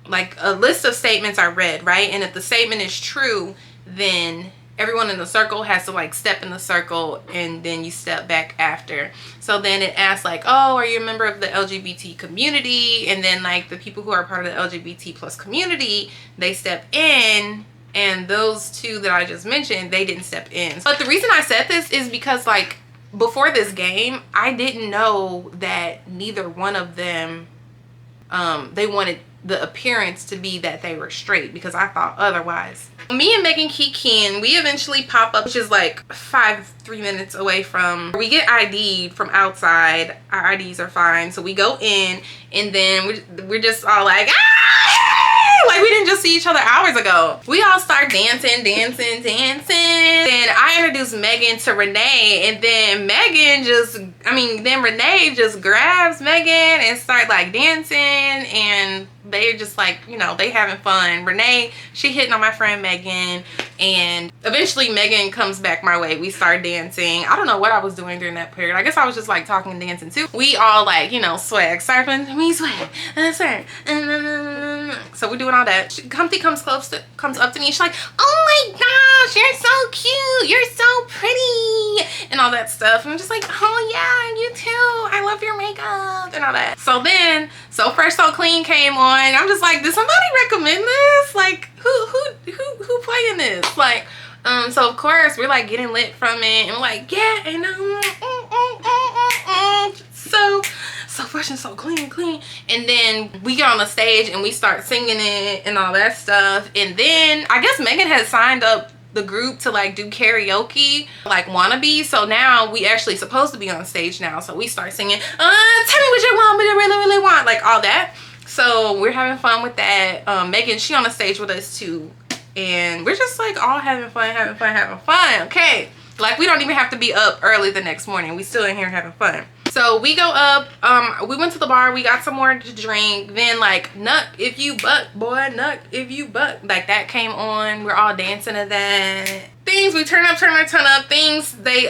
like a list of statements are read, right? And if the statement is true, then everyone in the circle has to like step in the circle, and then you step back after. So then it asks like, oh, are you a member of the LGBT community? And then like the people who are part of the LGBT plus community, they step in, and those two that I just mentioned, they didn't step in. But the reason I said this is because like before this game, I didn't know that neither one of them, they wanted the appearance to be that they were straight, because I thought otherwise. Me and Megan Kikin, we eventually pop up, which is like 3 minutes away from, we get ID'd from outside. Our IDs are fine, so we go in, and then we're just all like, ah! Like we didn't just see each other hours ago. We all start dancing. Then I introduced Megan to Renee, and then Renee just grabs Megan and start like dancing, and they're just like, you know, they having fun. Renee, she hitting on my friend Megan, and eventually Megan comes back my way. We start dancing. I don't know what I was doing during that period. I guess I was just like talking and dancing too. We all like, you know, swag, surfing, me swag, surf. So we're doing all that. Humpty comes up to me. She's like, oh my gosh, you're so cute. You're so pretty. And all that stuff. And I'm just like, oh yeah, you too. I love your makeup and all that. So then, So Fresh So Clean came on. I'm just like, did somebody recommend this? Like, who playing this? Like, so of course we're like getting lit from it, and we're like, yeah, and so fresh and so clean. And then we get on the stage and we start singing it and all that stuff. And then I guess Megan had signed up the group to like do karaoke, like wannabe. So now we actually supposed to be on stage now. So we start singing, tell me what you want, what you really want, like all that. So we're having fun with that. Megan, she on the stage with us too. And we're just like all having fun. Okay. Like we don't even have to be up early the next morning. We still in here having fun. So we go up, we went to the bar, we got some more to drink. Then like Nuck If You Buck, boy, Nuck If You Buck. Like that came on. We're all dancing to that. Things we turn up things. They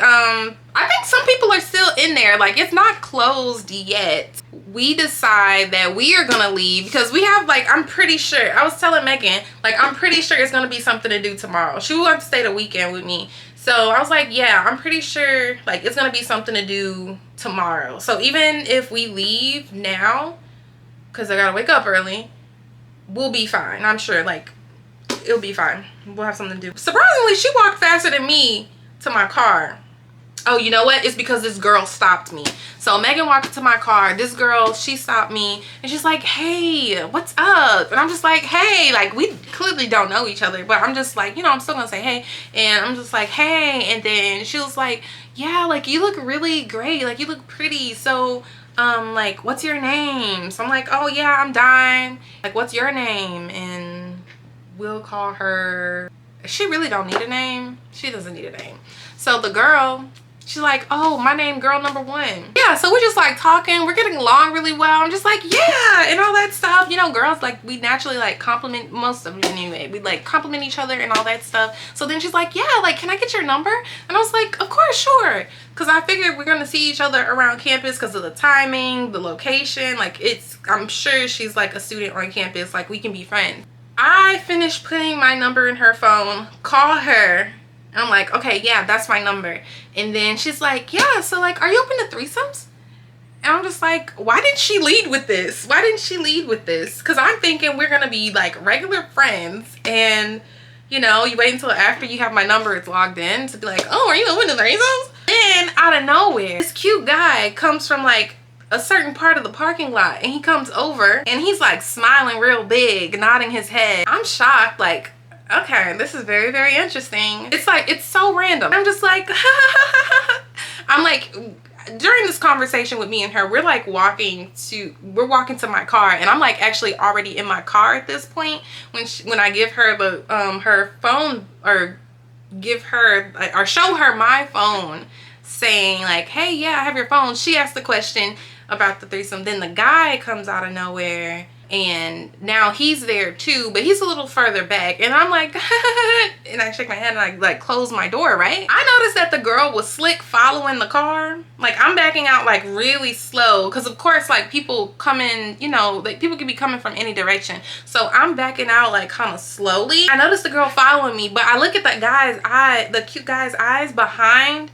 I think some people are still in there. Like it's not closed yet. We decide that we are gonna leave because we have like, I'm pretty sure, I was telling Megan, like I'm pretty sure it's gonna be something to do tomorrow. She will have to stay the weekend with me. So I was like, yeah, I'm pretty sure like it's gonna be something to do tomorrow. So even if we leave now, because I gotta wake up early, we'll be fine. I'm sure like it'll be fine. We'll have something to do. Surprisingly, she walked faster than me to my car. Oh, you know what? It's because this girl stopped me. So Megan walked to my car. This girl, she stopped me and she's like, hey, what's up? And I'm just like, hey, like we clearly don't know each other, but I'm just like, you know, I'm still gonna say hey. And I'm just like, hey. And then she was like, yeah, like you look really great. Like you look pretty. So like, what's your name? So I'm like, oh yeah, I'm Dime. Like, what's your name? And we'll call her, she really don't need a name. She doesn't need a name. So the girl, she's like, oh, my name girl number one. Yeah, so we're just like talking. We're getting along really well. I'm just like, yeah, and all that stuff. You know, girls, like we naturally like compliment, most of it anyway. We like compliment each other and all that stuff. So then she's like, yeah, like, can I get your number? And I was like, of course, sure. Because I figured we're going to see each other around campus because of the timing, the location. Like it's, I'm sure she's like a student on campus. Like we can be friends. I finished putting my number in her phone, call her. I'm like, okay, yeah, that's my number. And then she's like, yeah, so like, are you open to threesomes? And I'm just like, why didn't she lead with this? Why didn't she lead with this? Because I'm thinking we're going to be like regular friends. And, you know, you wait until after you have my number, it's logged in to be like, oh, are you open to threesomes? Then out of nowhere, this cute guy comes from like a certain part of the parking lot. And he comes over and he's like smiling real big, nodding his head. I'm shocked, like, okay, this is very, very interesting. It's like, it's so random. I'm just like, I'm like, during this conversation with me and her, we're like walking to my car, and I'm like actually already in my car at this point when I give her the her phone, or give her or show her my phone, saying like, hey, yeah, I have your phone. She asked the question about the threesome. Then the guy comes out of nowhere, and now he's there too, but he's a little further back. And I'm like, and I shake my head and I like close my door, right? I noticed that the girl was slick following the car. Like I'm backing out like really slow, because of course like people come in, you know, like people can be coming from any direction. So I'm backing out like kind of slowly. I noticed the girl following me, but I look at that guy's eye, the cute guy's eyes behind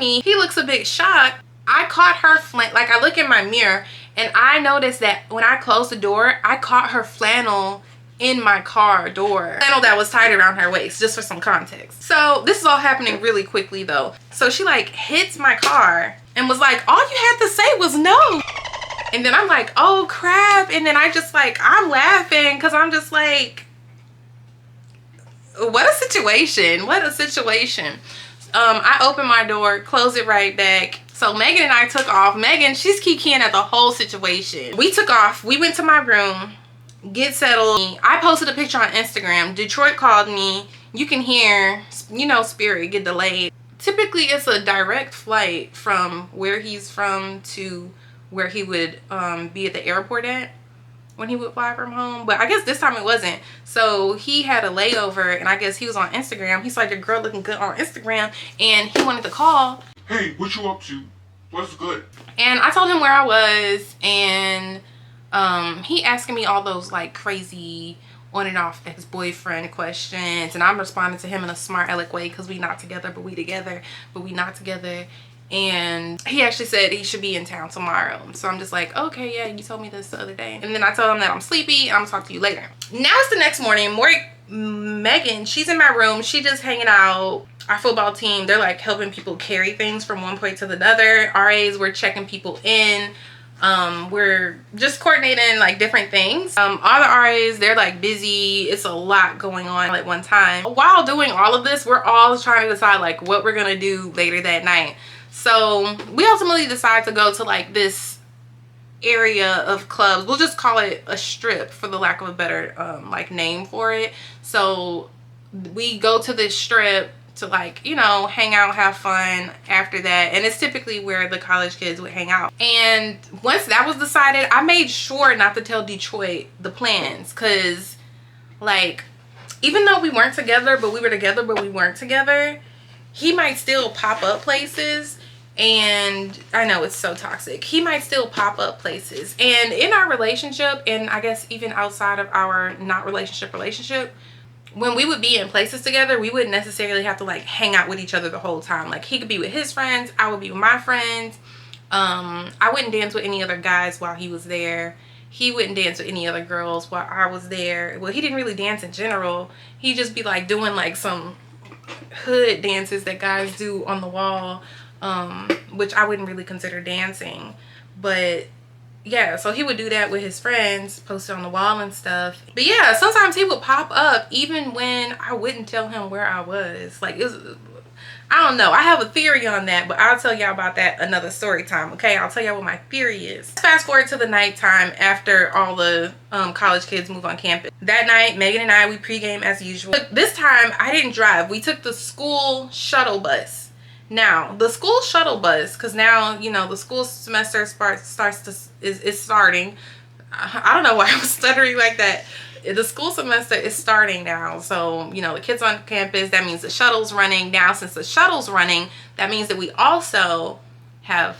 me. He looks a bit shocked. I caught her like I look in my mirror and I noticed that when I closed the door, I caught her flannel in my car door. Flannel that was tied around her waist, just for some context. So this is all happening really quickly though. So she like hits my car and was like, all you had to say was no. And then I'm like, oh crap. And then I just like, I'm laughing because I'm just like, what a situation. What a situation. I opened my door, closed it right back. So Megan and I took off. Megan, she's keying at the whole situation. We took off. We went to my room, get settled. I posted a picture on Instagram. Detroit called me. You can hear, you know, Spirit get delayed. Typically, it's a direct flight from where he's from to where he would be at the airport at when he would fly from home. But I guess this time it wasn't. So he had a layover, and I guess he was on Instagram. He's like, your girl looking good on Instagram, and he wanted to call. Hey, what you up to? What's good? And I told him where I was, and he asking me all those like crazy on and off ex-boyfriend questions, and I'm responding to him in a smart aleck way, because we not together but we together, but we not together. And he actually said he should be in town tomorrow. So I'm just like, okay, yeah, you told me this the other day. And then I told him that I'm sleepy and I'm gonna talk to you later. Now it's the next morning. Megan, she's in my room. She just hanging out. Our football team, they're like helping people carry things from one point to the other. RAs were checking people in. We're just coordinating like different things. All the RAs, they're like busy. It's a lot going on at one time. While doing all of this, we're all trying to decide like what we're gonna do later that night. So we ultimately decide to go to like this area of clubs. We'll just call it a strip for the lack of a better like name for it. So we go to this strip to like, you know, hang out, have fun after that. And it's typically where the college kids would hang out. And once that was decided, I made sure not to tell Detroit the plans, because like, even though we weren't together, but we were together, but we weren't together, he might still pop up places. And I know it's so toxic. He might still pop up places. And in our relationship, and I guess even outside of our not relationship, when we would be in places together, we wouldn't necessarily have to like hang out with each other the whole time. Like he could be with his friends, I would be with my friends. I wouldn't dance with any other guys while he was there. He wouldn't dance with any other girls while I was there. Well, he didn't really dance in general. He'd just be like doing like some hood dances that guys do on the wall, which I wouldn't really consider dancing. But yeah, so he would do that with his friends, post it on the wall and stuff. But yeah, sometimes he would pop up even when I wouldn't tell him where I was. Like, it was, I don't know. I have a theory on that, but I'll tell y'all about that another story time, okay? I'll tell y'all what my theory is. Fast forward to the nighttime after all the college kids move on campus. That night, Megan and I, we pregame as usual. But this time, I didn't drive. We took the school shuttle bus. Now, the school shuttle bus, because now, you know, the school semester is starting. I don't know why I was stuttering like that. The school semester is starting now. So, you know, the kids on campus, that means the shuttle's running. Now, since the shuttle's running, that means that we also have,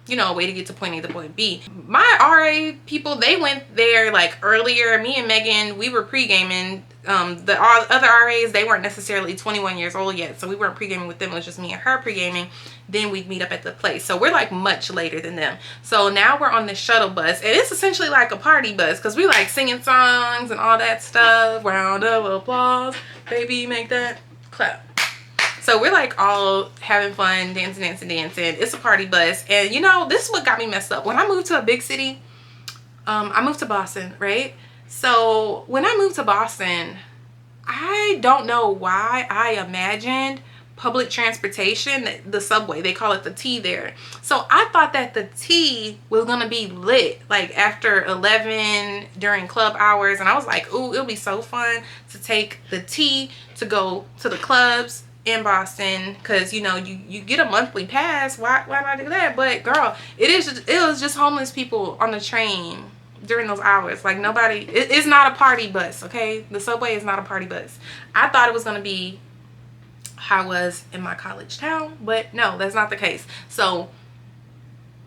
you know, a way to get to point A to point B. My RA people, they went there like earlier. Me and Megan, we were pre-gaming. The other RAs, they weren't necessarily 21 years old yet, so we weren't pre-gaming with them. It was just me and her pre-gaming. Then we'd meet up at the place. So we're like much later than them. So now we're on the shuttle bus, and it's essentially like a party bus, because we like singing songs and all that stuff. Round of applause, baby, make that clap. So we're like all having fun, dancing. It's a party bus. And you know, this is what got me messed up. When I moved to a big city, I moved to Boston, right? So when I moved to Boston, I don't know why I imagined public transportation, the subway, they call it the T there. So I thought that the T was gonna be lit like after 11 during club hours. And I was like, ooh, it'll be so fun to take the T to go to the clubs in Boston, because you know, you get a monthly pass. Why not do that? But girl, it was just homeless people on the train during those hours. Like nobody, it's not a party bus, okay? The subway is not a party bus. I thought it was gonna be how I was in my college town, but no, that's not the case. So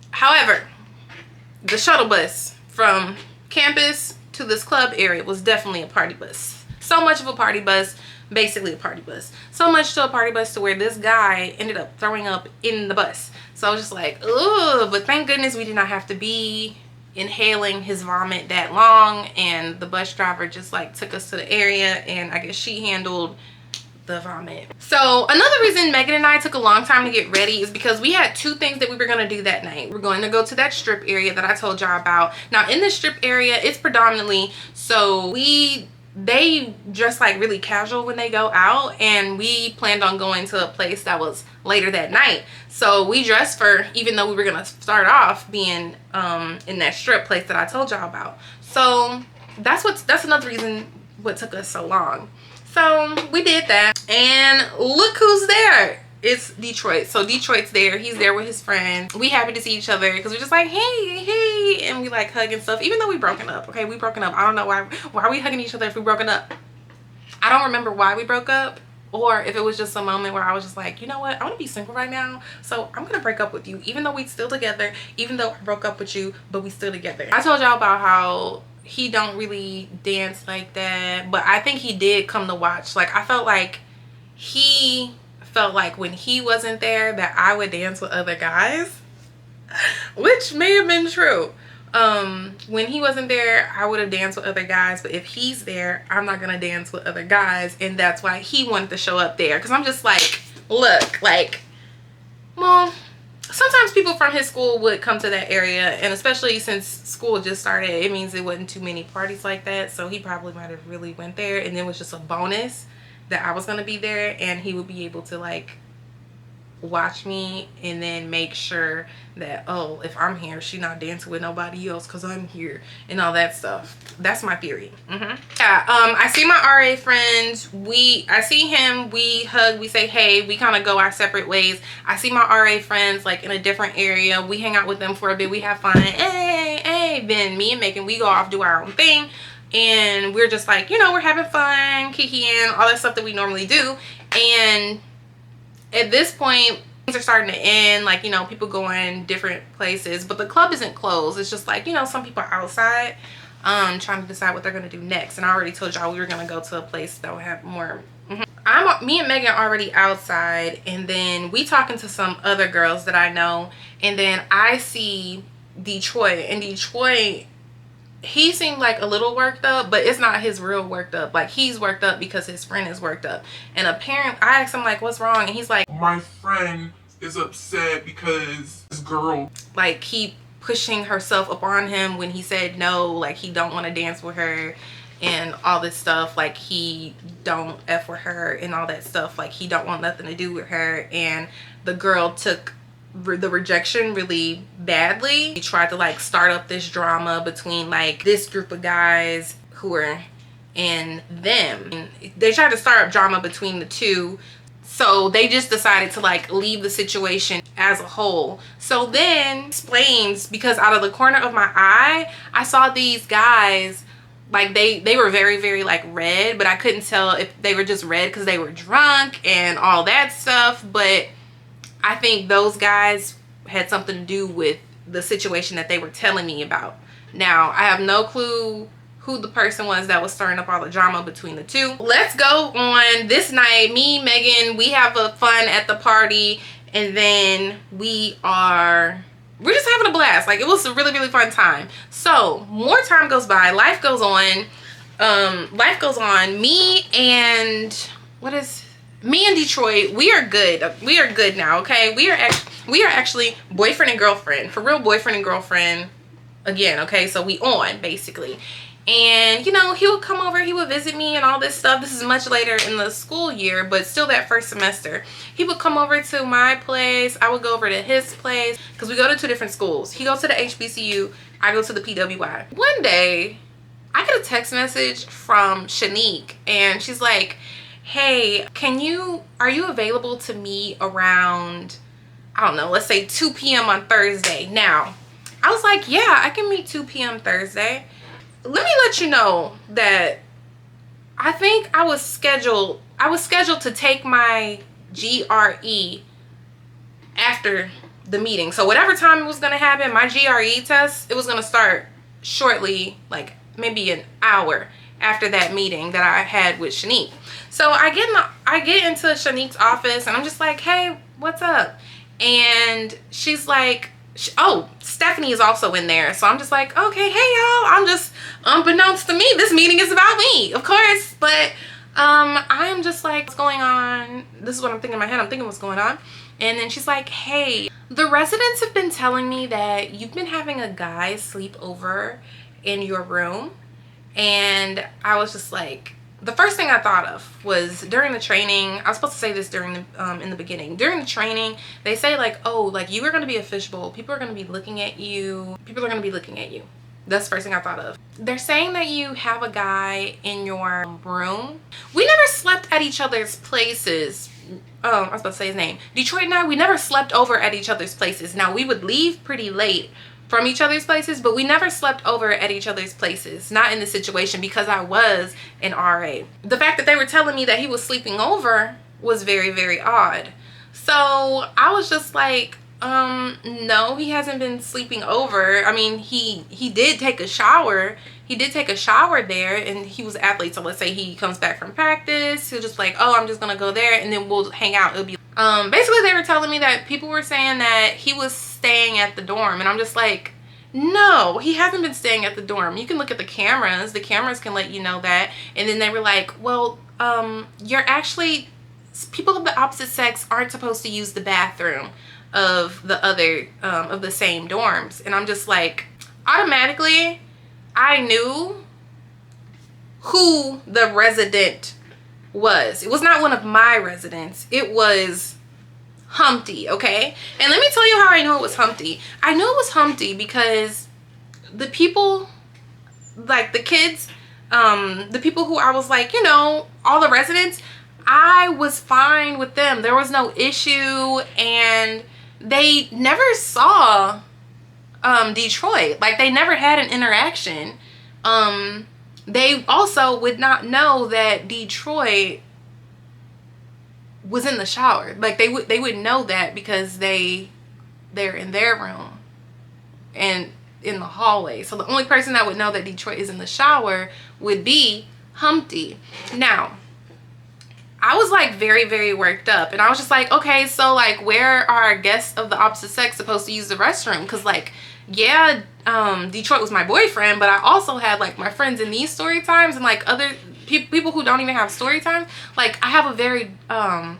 however, the shuttle bus from campus to this club area was definitely a party bus. So much of a party bus, basically a party bus. So much to a party bus to where this guy ended up throwing up in the bus. So I was just like, ugh, but thank goodness we did not have to be inhaling his vomit that long. And the bus driver just like took us to the area, and I guess she handled the vomit. So another reason Megan and I took a long time to get ready is because we had two things that we were going to do that night. We're going to go to that strip area that I told y'all about. Now in the strip area, it's predominantly, so they dress like really casual when they go out, and we planned on going to a place that was later that night. So we dressed for, even though we were gonna start off being in that strip place that I told y'all about. So that's another reason what took us so long. So we did that, and look who's there. It's Detroit. So Detroit's there. He's there with his friends. We happy to see each other because we're just like, hey, and we like hug and stuff, even though we broken up. Okay, we broken up. I don't know why are we hugging each other if we broken up. I don't remember why we broke up, or if it was just a moment where I was just like, you know what, I want to be single right now, so I'm gonna break up with you, even though we still together, even though I broke up with you, but we still together. I told y'all about how he don't really dance like that, but I think he did come to watch. Like I felt like he felt like when he wasn't there that I would dance with other guys, which may have been true. When he wasn't there, I would have danced with other guys, but if he's there, I'm not gonna dance with other guys, and that's why he wanted to show up there. Because I'm just like, look, like, well, sometimes people from his school would come to that area, and especially since school just started, it means it wasn't too many parties like that, so he probably might have really went there, and it was just a bonus that I was going to be there, and he would be able to like watch me and then make sure that, oh, if I'm here, she not dancing with nobody else because I'm here and all that stuff. That's my theory. Yeah, I see my RA friends. I see him, we hug, we say hey, we kind of go our separate ways. I see my RA friends like in a different area. We hang out with them for a bit, we have fun, hey, then me and Megan, we go off, do our own thing, and we're just like, you know, we're having fun, kikiing, all that stuff that we normally do. And at this point, things are starting to end, like, you know, people going different places, but the club isn't closed. It's just like, you know, some people are outside trying to decide what they're gonna do next. And I already told y'all we were gonna go to a place that will have more. Me and Megan are already outside, and then we talking to some other girls that I know, and then I see Detroit, and Detroit, he seemed like a little worked up, but it's not his real worked up. Like, he's worked up because his friend is worked up. And apparently, I asked him like, what's wrong? And he's like, My friend is upset because this girl like, keep pushing herself upon him when he said no, like he don't want to dance with her and all this stuff, like he don't F with her and all that stuff, like he don't want nothing to do with her. And the girl took the rejection really badly. He tried to like start up this drama between like this group of guys who are and them. And they tried to start up drama between the two, so they just decided to like leave the situation as a whole. So then explains, because out of the corner of my eye I saw these guys, like they were very, very like red, but I couldn't tell if they were just red because they were drunk and all that stuff. But I think those guys had something to do with the situation that they were telling me about. Now, I have no clue who the person was that was stirring up all the drama between the two. Let's go on this night. Me, Megan, we have a fun at the party, and then we're just having a blast. Like, it was a really, really fun time. So more time goes by, life goes on. Me and Detroit, we are good. We are good now, okay? We are actually boyfriend and girlfriend, for real, boyfriend and girlfriend again, okay? So we on, basically. And, you know, he would come over, he would visit me and all this stuff. This is much later in the school year, but still that first semester. He would come over to my place, I would go over to his place, because we go to two different schools. He goes to the HBCU, I go to the PWI. One day, I get a text message from Shanique, and she's like, hey, are you available to meet around, I don't know, let's say 2 p.m. on Thursday? Now, I was like, yeah, I can meet 2 p.m. Thursday. Let me let you know that I think I was scheduled to take my GRE after the meeting. So whatever time it was going to happen, my GRE test, it was going to start shortly, like maybe an hour after that meeting that I had with Shanique. So I get into Shanique's office, and I'm just like, hey, what's up? And she's like, oh, Stephanie is also in there. So I'm just like, okay, hey y'all, I'm just, unbeknownst to me, this meeting is about me, of course. But I'm just like, what's going on? This is what I'm thinking in my head. I'm thinking what's going on. And then she's like, hey, the residents have been telling me that you've been having a guy sleep over in your room. And I was just like, the first thing I thought of was during the training, I was supposed to say this during the in the beginning. During the training, they say like, oh, like you are going to be a fishbowl. People are going to be looking at you. People are going to be looking at you. That's the first thing I thought of. They're saying that you have a guy in your room. We never slept at each other's places. I was about to say his name. Detroit and I, we never slept over at each other's places. Now, we would leave pretty late from each other's places, but we never slept over at each other's places. Not in this situation, because I was an RA. The fact that they were telling me that he was sleeping over was very, very odd. So I was just like, no, he hasn't been sleeping over. I mean, he did take a shower. He did take a shower there, and he was an athlete. So let's say he comes back from practice, he'll just like, oh, I'm just gonna go there, and then we'll hang out. It'll be basically they were telling me that people were saying that he was staying at the dorm, and I'm just like, no, he hasn't been staying at the dorm. You can look at the cameras can let you know that. And then they were like, well, you're actually, people of the opposite sex aren't supposed to use the bathroom. of the other of the same dorms. And I'm just like, automatically I knew who the resident was. It was not one of my residents. It was Humpty, okay? And let me tell you how I knew it was Humpty. I knew it was Humpty because the people, like the kids, the people who I was like, you know, all the residents, I was fine with them. There was no issue, and they never saw Detroit. Like, they never had an interaction. They also would not know that Detroit was in the shower. Like, they would know that because they're in their room and in the hallway. So the only person that would know that Detroit is in the shower would be Humpty. Now, I was like very, very worked up, and I was just like, okay, so like, where are guests of the opposite sex supposed to use the restroom? Because like, yeah, Detroit was my boyfriend, but I also had like my friends in these story times and like other people who don't even have story time. Like, I have a very I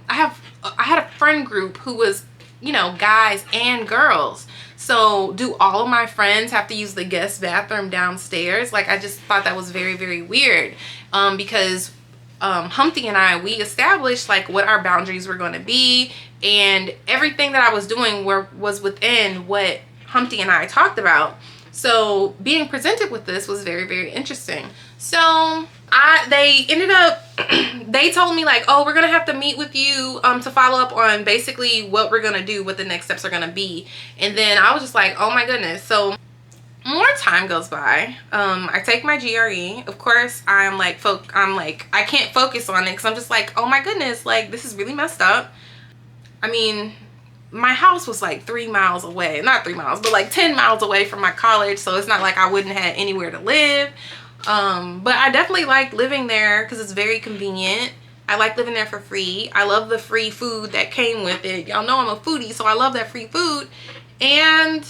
had a friend group who was, you know, guys and girls. So do all of my friends have to use the guest bathroom downstairs? Like, I just thought that was very, very weird, because Humpty and I, we established like what our boundaries were going to be, and everything that I was doing was within what Humpty and I talked about. So being presented with this was very, very interesting. So they ended up they told me like, oh, we're gonna have to meet with you to follow up on basically what we're gonna do, what the next steps are gonna be. And then I was just like, oh my goodness. So more time goes by. I take my GRE. Of course, I'm like I can't focus on it because I'm just like, oh my goodness, like this is really messed up. I mean, my house was like 3 miles away, not 3 miles, but like 10 miles away from my college, so it's not like I wouldn't have anywhere to live. But I definitely like living there because it's very convenient. I like living there for free. I love the free food that came with it. Y'all know I'm a foodie, so I love that free food. And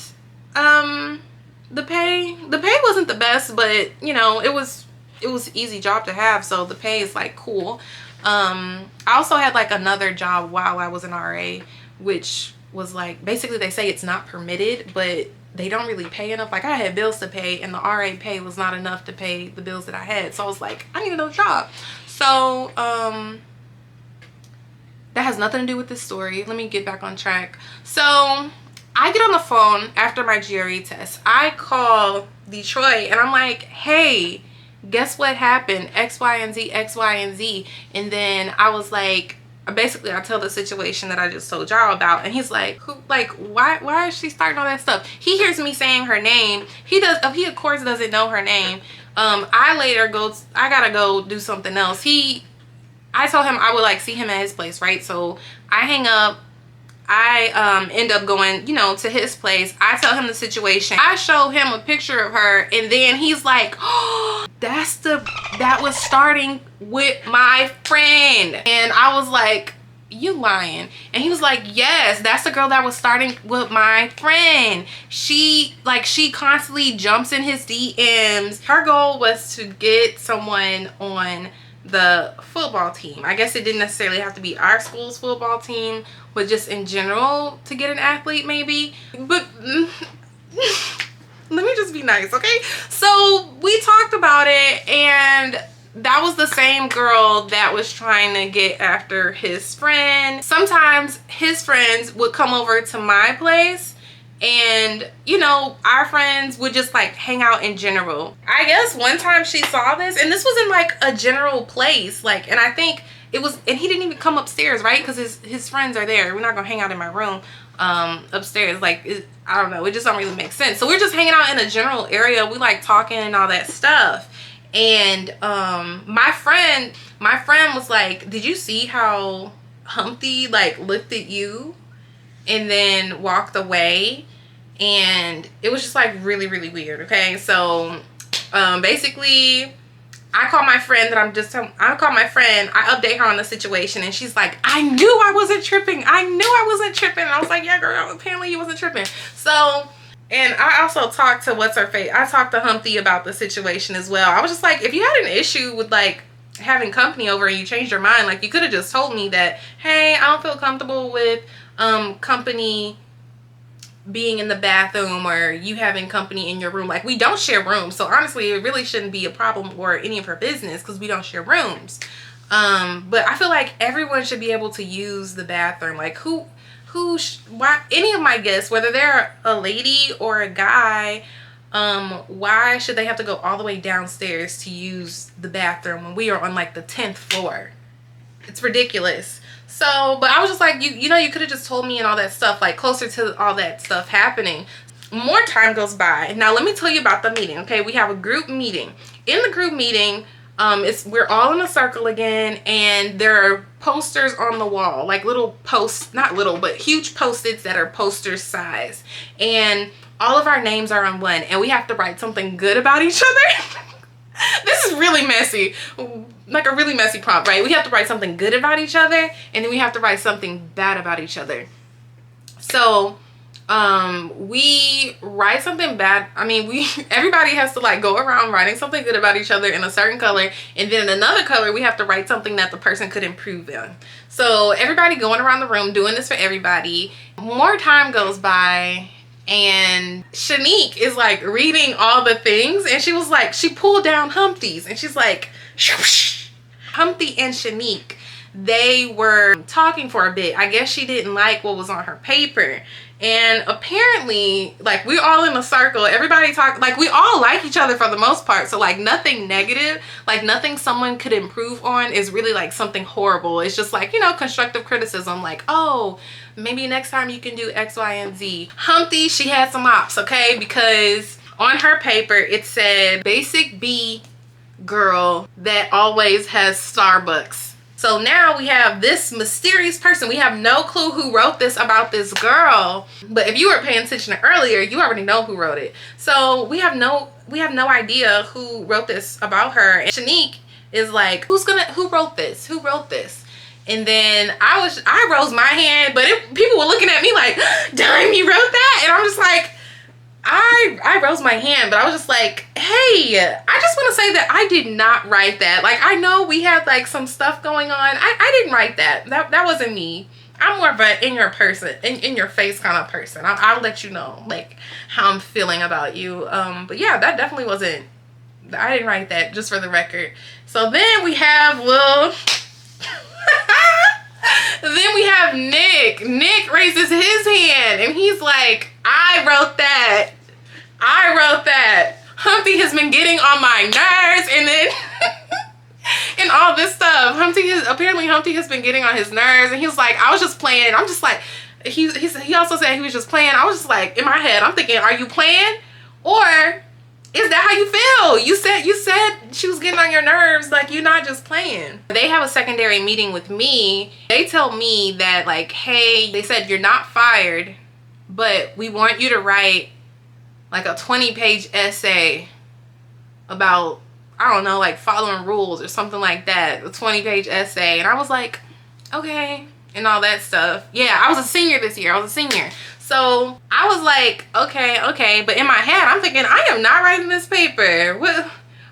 the pay wasn't the best, but you know, it was an easy job to have, so the pay is like cool. I also had like another job while I was an RA, which was like, basically they say it's not permitted, but they don't really pay enough. Like, I had bills to pay, and the RA pay was not enough to pay the bills that I had. So I was like, I need another job. So that has nothing to do with this story. Let me get back on track. So I get on the phone after my GRE test. I call Detroit and I'm like, hey, guess what happened? X, Y, and Z, X, Y, and Z. And then I was like, basically I tell the situation that I just told y'all about, and he's like, who, like, why is she starting all that stuff? He hears me saying her name. He of course doesn't know her name. I gotta go do something else. I told him I would like see him at his place, right? So I hang up. I end up going, you know, to his place. I tell him the situation. I show him a picture of her, and then he's like, oh, that was starting with my friend. And I was like, you lying? And he was like, yes, that's the girl that was starting with my friend. She constantly jumps in his DMs. Her goal was to get someone on the football team. I guess it didn't necessarily have to be our school's football team, but just in general to get an athlete maybe. But let me just be nice, okay? So we talked about it, and that was the same girl that was trying to get after his friend. Sometimes his friends would come over to my place, and you know, our friends would just like hang out in general. I guess one time she saw this, and this was in like a general place, like, and I think it was, and he didn't even come upstairs, right? Because his friends are there. We're not gonna hang out in my room upstairs. Like, I don't know, it just don't really make sense. So we're just hanging out in a general area. We like talking and all that stuff. And my friend was like, did you see how Humpty like looked at you and then walked away? And it was just like really, really weird. Okay, so basically I call my friend I update her on the situation, and she's like, I knew I wasn't tripping. And I was like, yeah, girl, apparently you wasn't tripping. So, and I also talked to I talked to Humpty about the situation as well. I was just like, if you had an issue with like having company over and you changed your mind, like, you could have just told me that, hey, I don't feel comfortable with company being in the bathroom or you having company in your room. Like, we don't share rooms, so honestly it really shouldn't be a problem or any of her business because we don't share rooms. But I feel like everyone should be able to use the bathroom. Like, why any of my guests, whether they're a lady or a guy, why should they have to go all the way downstairs to use the bathroom when we are on like the 10th floor? It's ridiculous. So, but I was just like, you know, you could have just told me and all that stuff, like closer to all that stuff happening. More time goes by. Now let me tell you about the meeting. Okay, we have a group meeting. In the group meeting, we're all in a circle again, and there are posters on the wall, like little posts, not little, but huge post-its that are poster size, and all of our names are on one, and we have to write something good about each other. This is really messy, like a really messy prompt, right? We have to write something good about each other, and then we have to write something bad about each other. So we write something bad. I mean, everybody has to like go around writing something good about each other in a certain color, and then in another color we have to write something that the person could improve in. So everybody going around the room doing this for everybody. More time goes by, and Shanique is like reading all the things, and she was like, she pulled down Humpty's, and she's like, Humpty and Shanique, they were talking for a bit. I guess she didn't like what was on her paper. And apparently, like, we're all in a circle, everybody talk, like, we all like each other for the most part, so like nothing negative, like nothing someone could improve on is really like something horrible. It's just like, you know, constructive criticism, like, oh, maybe next time you can do X, Y, and Z. Humpty, she had some ops, okay, because on her paper it said basic B girl that always has Starbucks. So now we have this mysterious person. We have no clue who wrote this about this girl. But if you were paying attention earlier, you already know who wrote it. So we have no idea who wrote this about her. And Shanique is like, who wrote this? Who wrote this? And then I rose my hand, but people were looking at me like, damn, you wrote that? And I'm just like, I rose my hand, but I was just like, hey, I just want to say that I did not write that. Like, I know we had like some stuff going on. I didn't write that. That wasn't me. I'm more of a in your face kind of person. I'll let you know like how I'm feeling about you. But yeah, that definitely wasn't, I didn't write that, just for the record. So then we have then we have Nick. Nick raises his hand and he's like, I wrote that. I wrote that. Humpty has been getting on my nerves, and then and all this stuff. Apparently Humpty has been getting on his nerves, and he was like, I was just playing. I'm just like, he also said he was just playing. I was just like, in my head, I'm thinking, are you playing? Or is that how you feel? You said she was getting on your nerves, like you're not just playing. They have a secondary meeting with me. They tell me that like, hey, they said you're not fired, but we want you to write like a 20-page essay about, I don't know, like following rules or something like that. A 20-page essay. And I was like, okay, and all that stuff. Yeah, I was a senior this year. So I was like, okay. But in my head, I'm thinking, I am not writing this paper. Why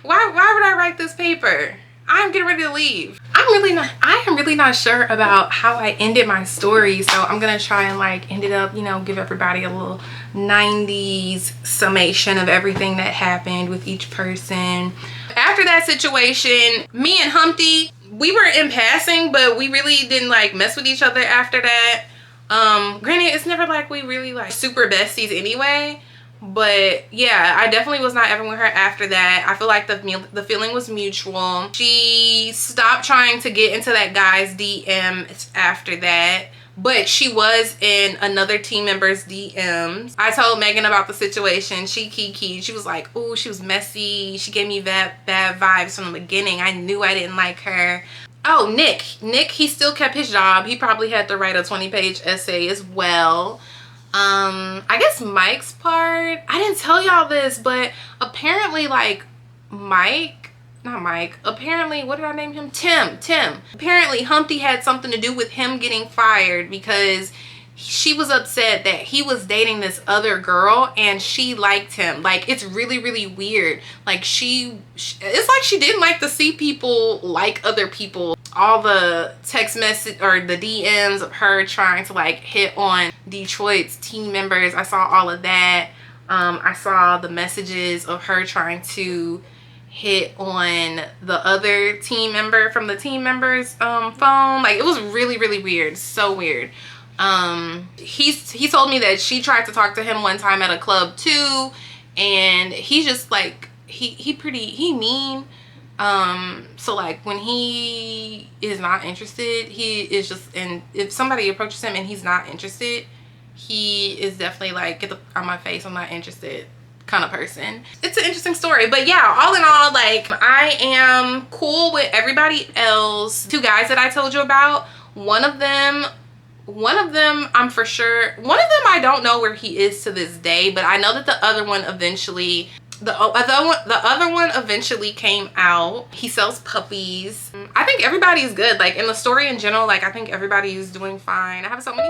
would I write this paper? I'm getting ready to leave. I am really not sure about how I ended my story. So I'm going to try and like end it up, you know, give everybody a little 90s summation of everything that happened with each person. After that situation, me and Humpty, we were in passing, but we really didn't like mess with each other after that. Granted, it's never like we really like super besties anyway, but yeah, I definitely was not ever with her after that. I feel like the feeling was mutual. She stopped trying to get into that guy's DM after that, but she was in another team member's DMs. I told Megan about the situation. She kikied. She was like, ooh, she was messy. She gave me bad vibes from the beginning. I knew I didn't like her. Oh, Nick, he still kept his job. He probably had to write a 20-page essay as well. I guess Mike's part, I didn't tell y'all this, but apparently like apparently, what did I name him? Tim. Apparently Humpty had something to do with him getting fired because she was upset that he was dating this other girl and she liked him. Like, it's really, really weird. Like, it's like she didn't like to see people like other people. all the text message or the DMs of her trying to like hit on Detroit's team members. I saw all of that. I saw the messages of her trying to hit on the other team member from the team member's phone. Like, it was really, really weird. So weird. He told me that she tried to talk to him one time at a club too, and he's just like, he mean. So like when he is not interested, he is just, and if somebody approaches him and he's not interested, he is definitely like, get the out my face, I'm not interested kind of person. It's an interesting story, but yeah, all in all, like, I am cool with everybody else. 2 guys that I told you about, one of them I'm for sure, one of them I don't know where he is to this day, but I know that the other one eventually came out. He sells puppies. I think everybody's good. Like, in the story in general, like, I think everybody's doing fine. I have so many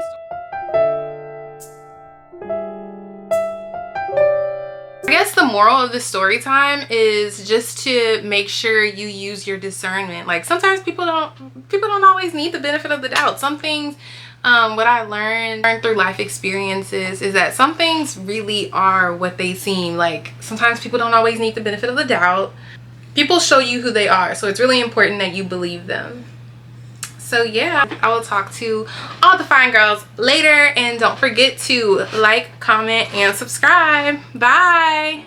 I guess the moral of this story time is just to make sure you use your discernment. Like, sometimes people don't always need the benefit of the doubt. Some things, what I learned through life experiences is that some things really are what they seem. Like, sometimes people don't always need the benefit of the doubt. People show you who they are, so it's really important that you believe them. So yeah, I will talk to all the fine girls later, and don't forget to like, comment, and subscribe. Bye.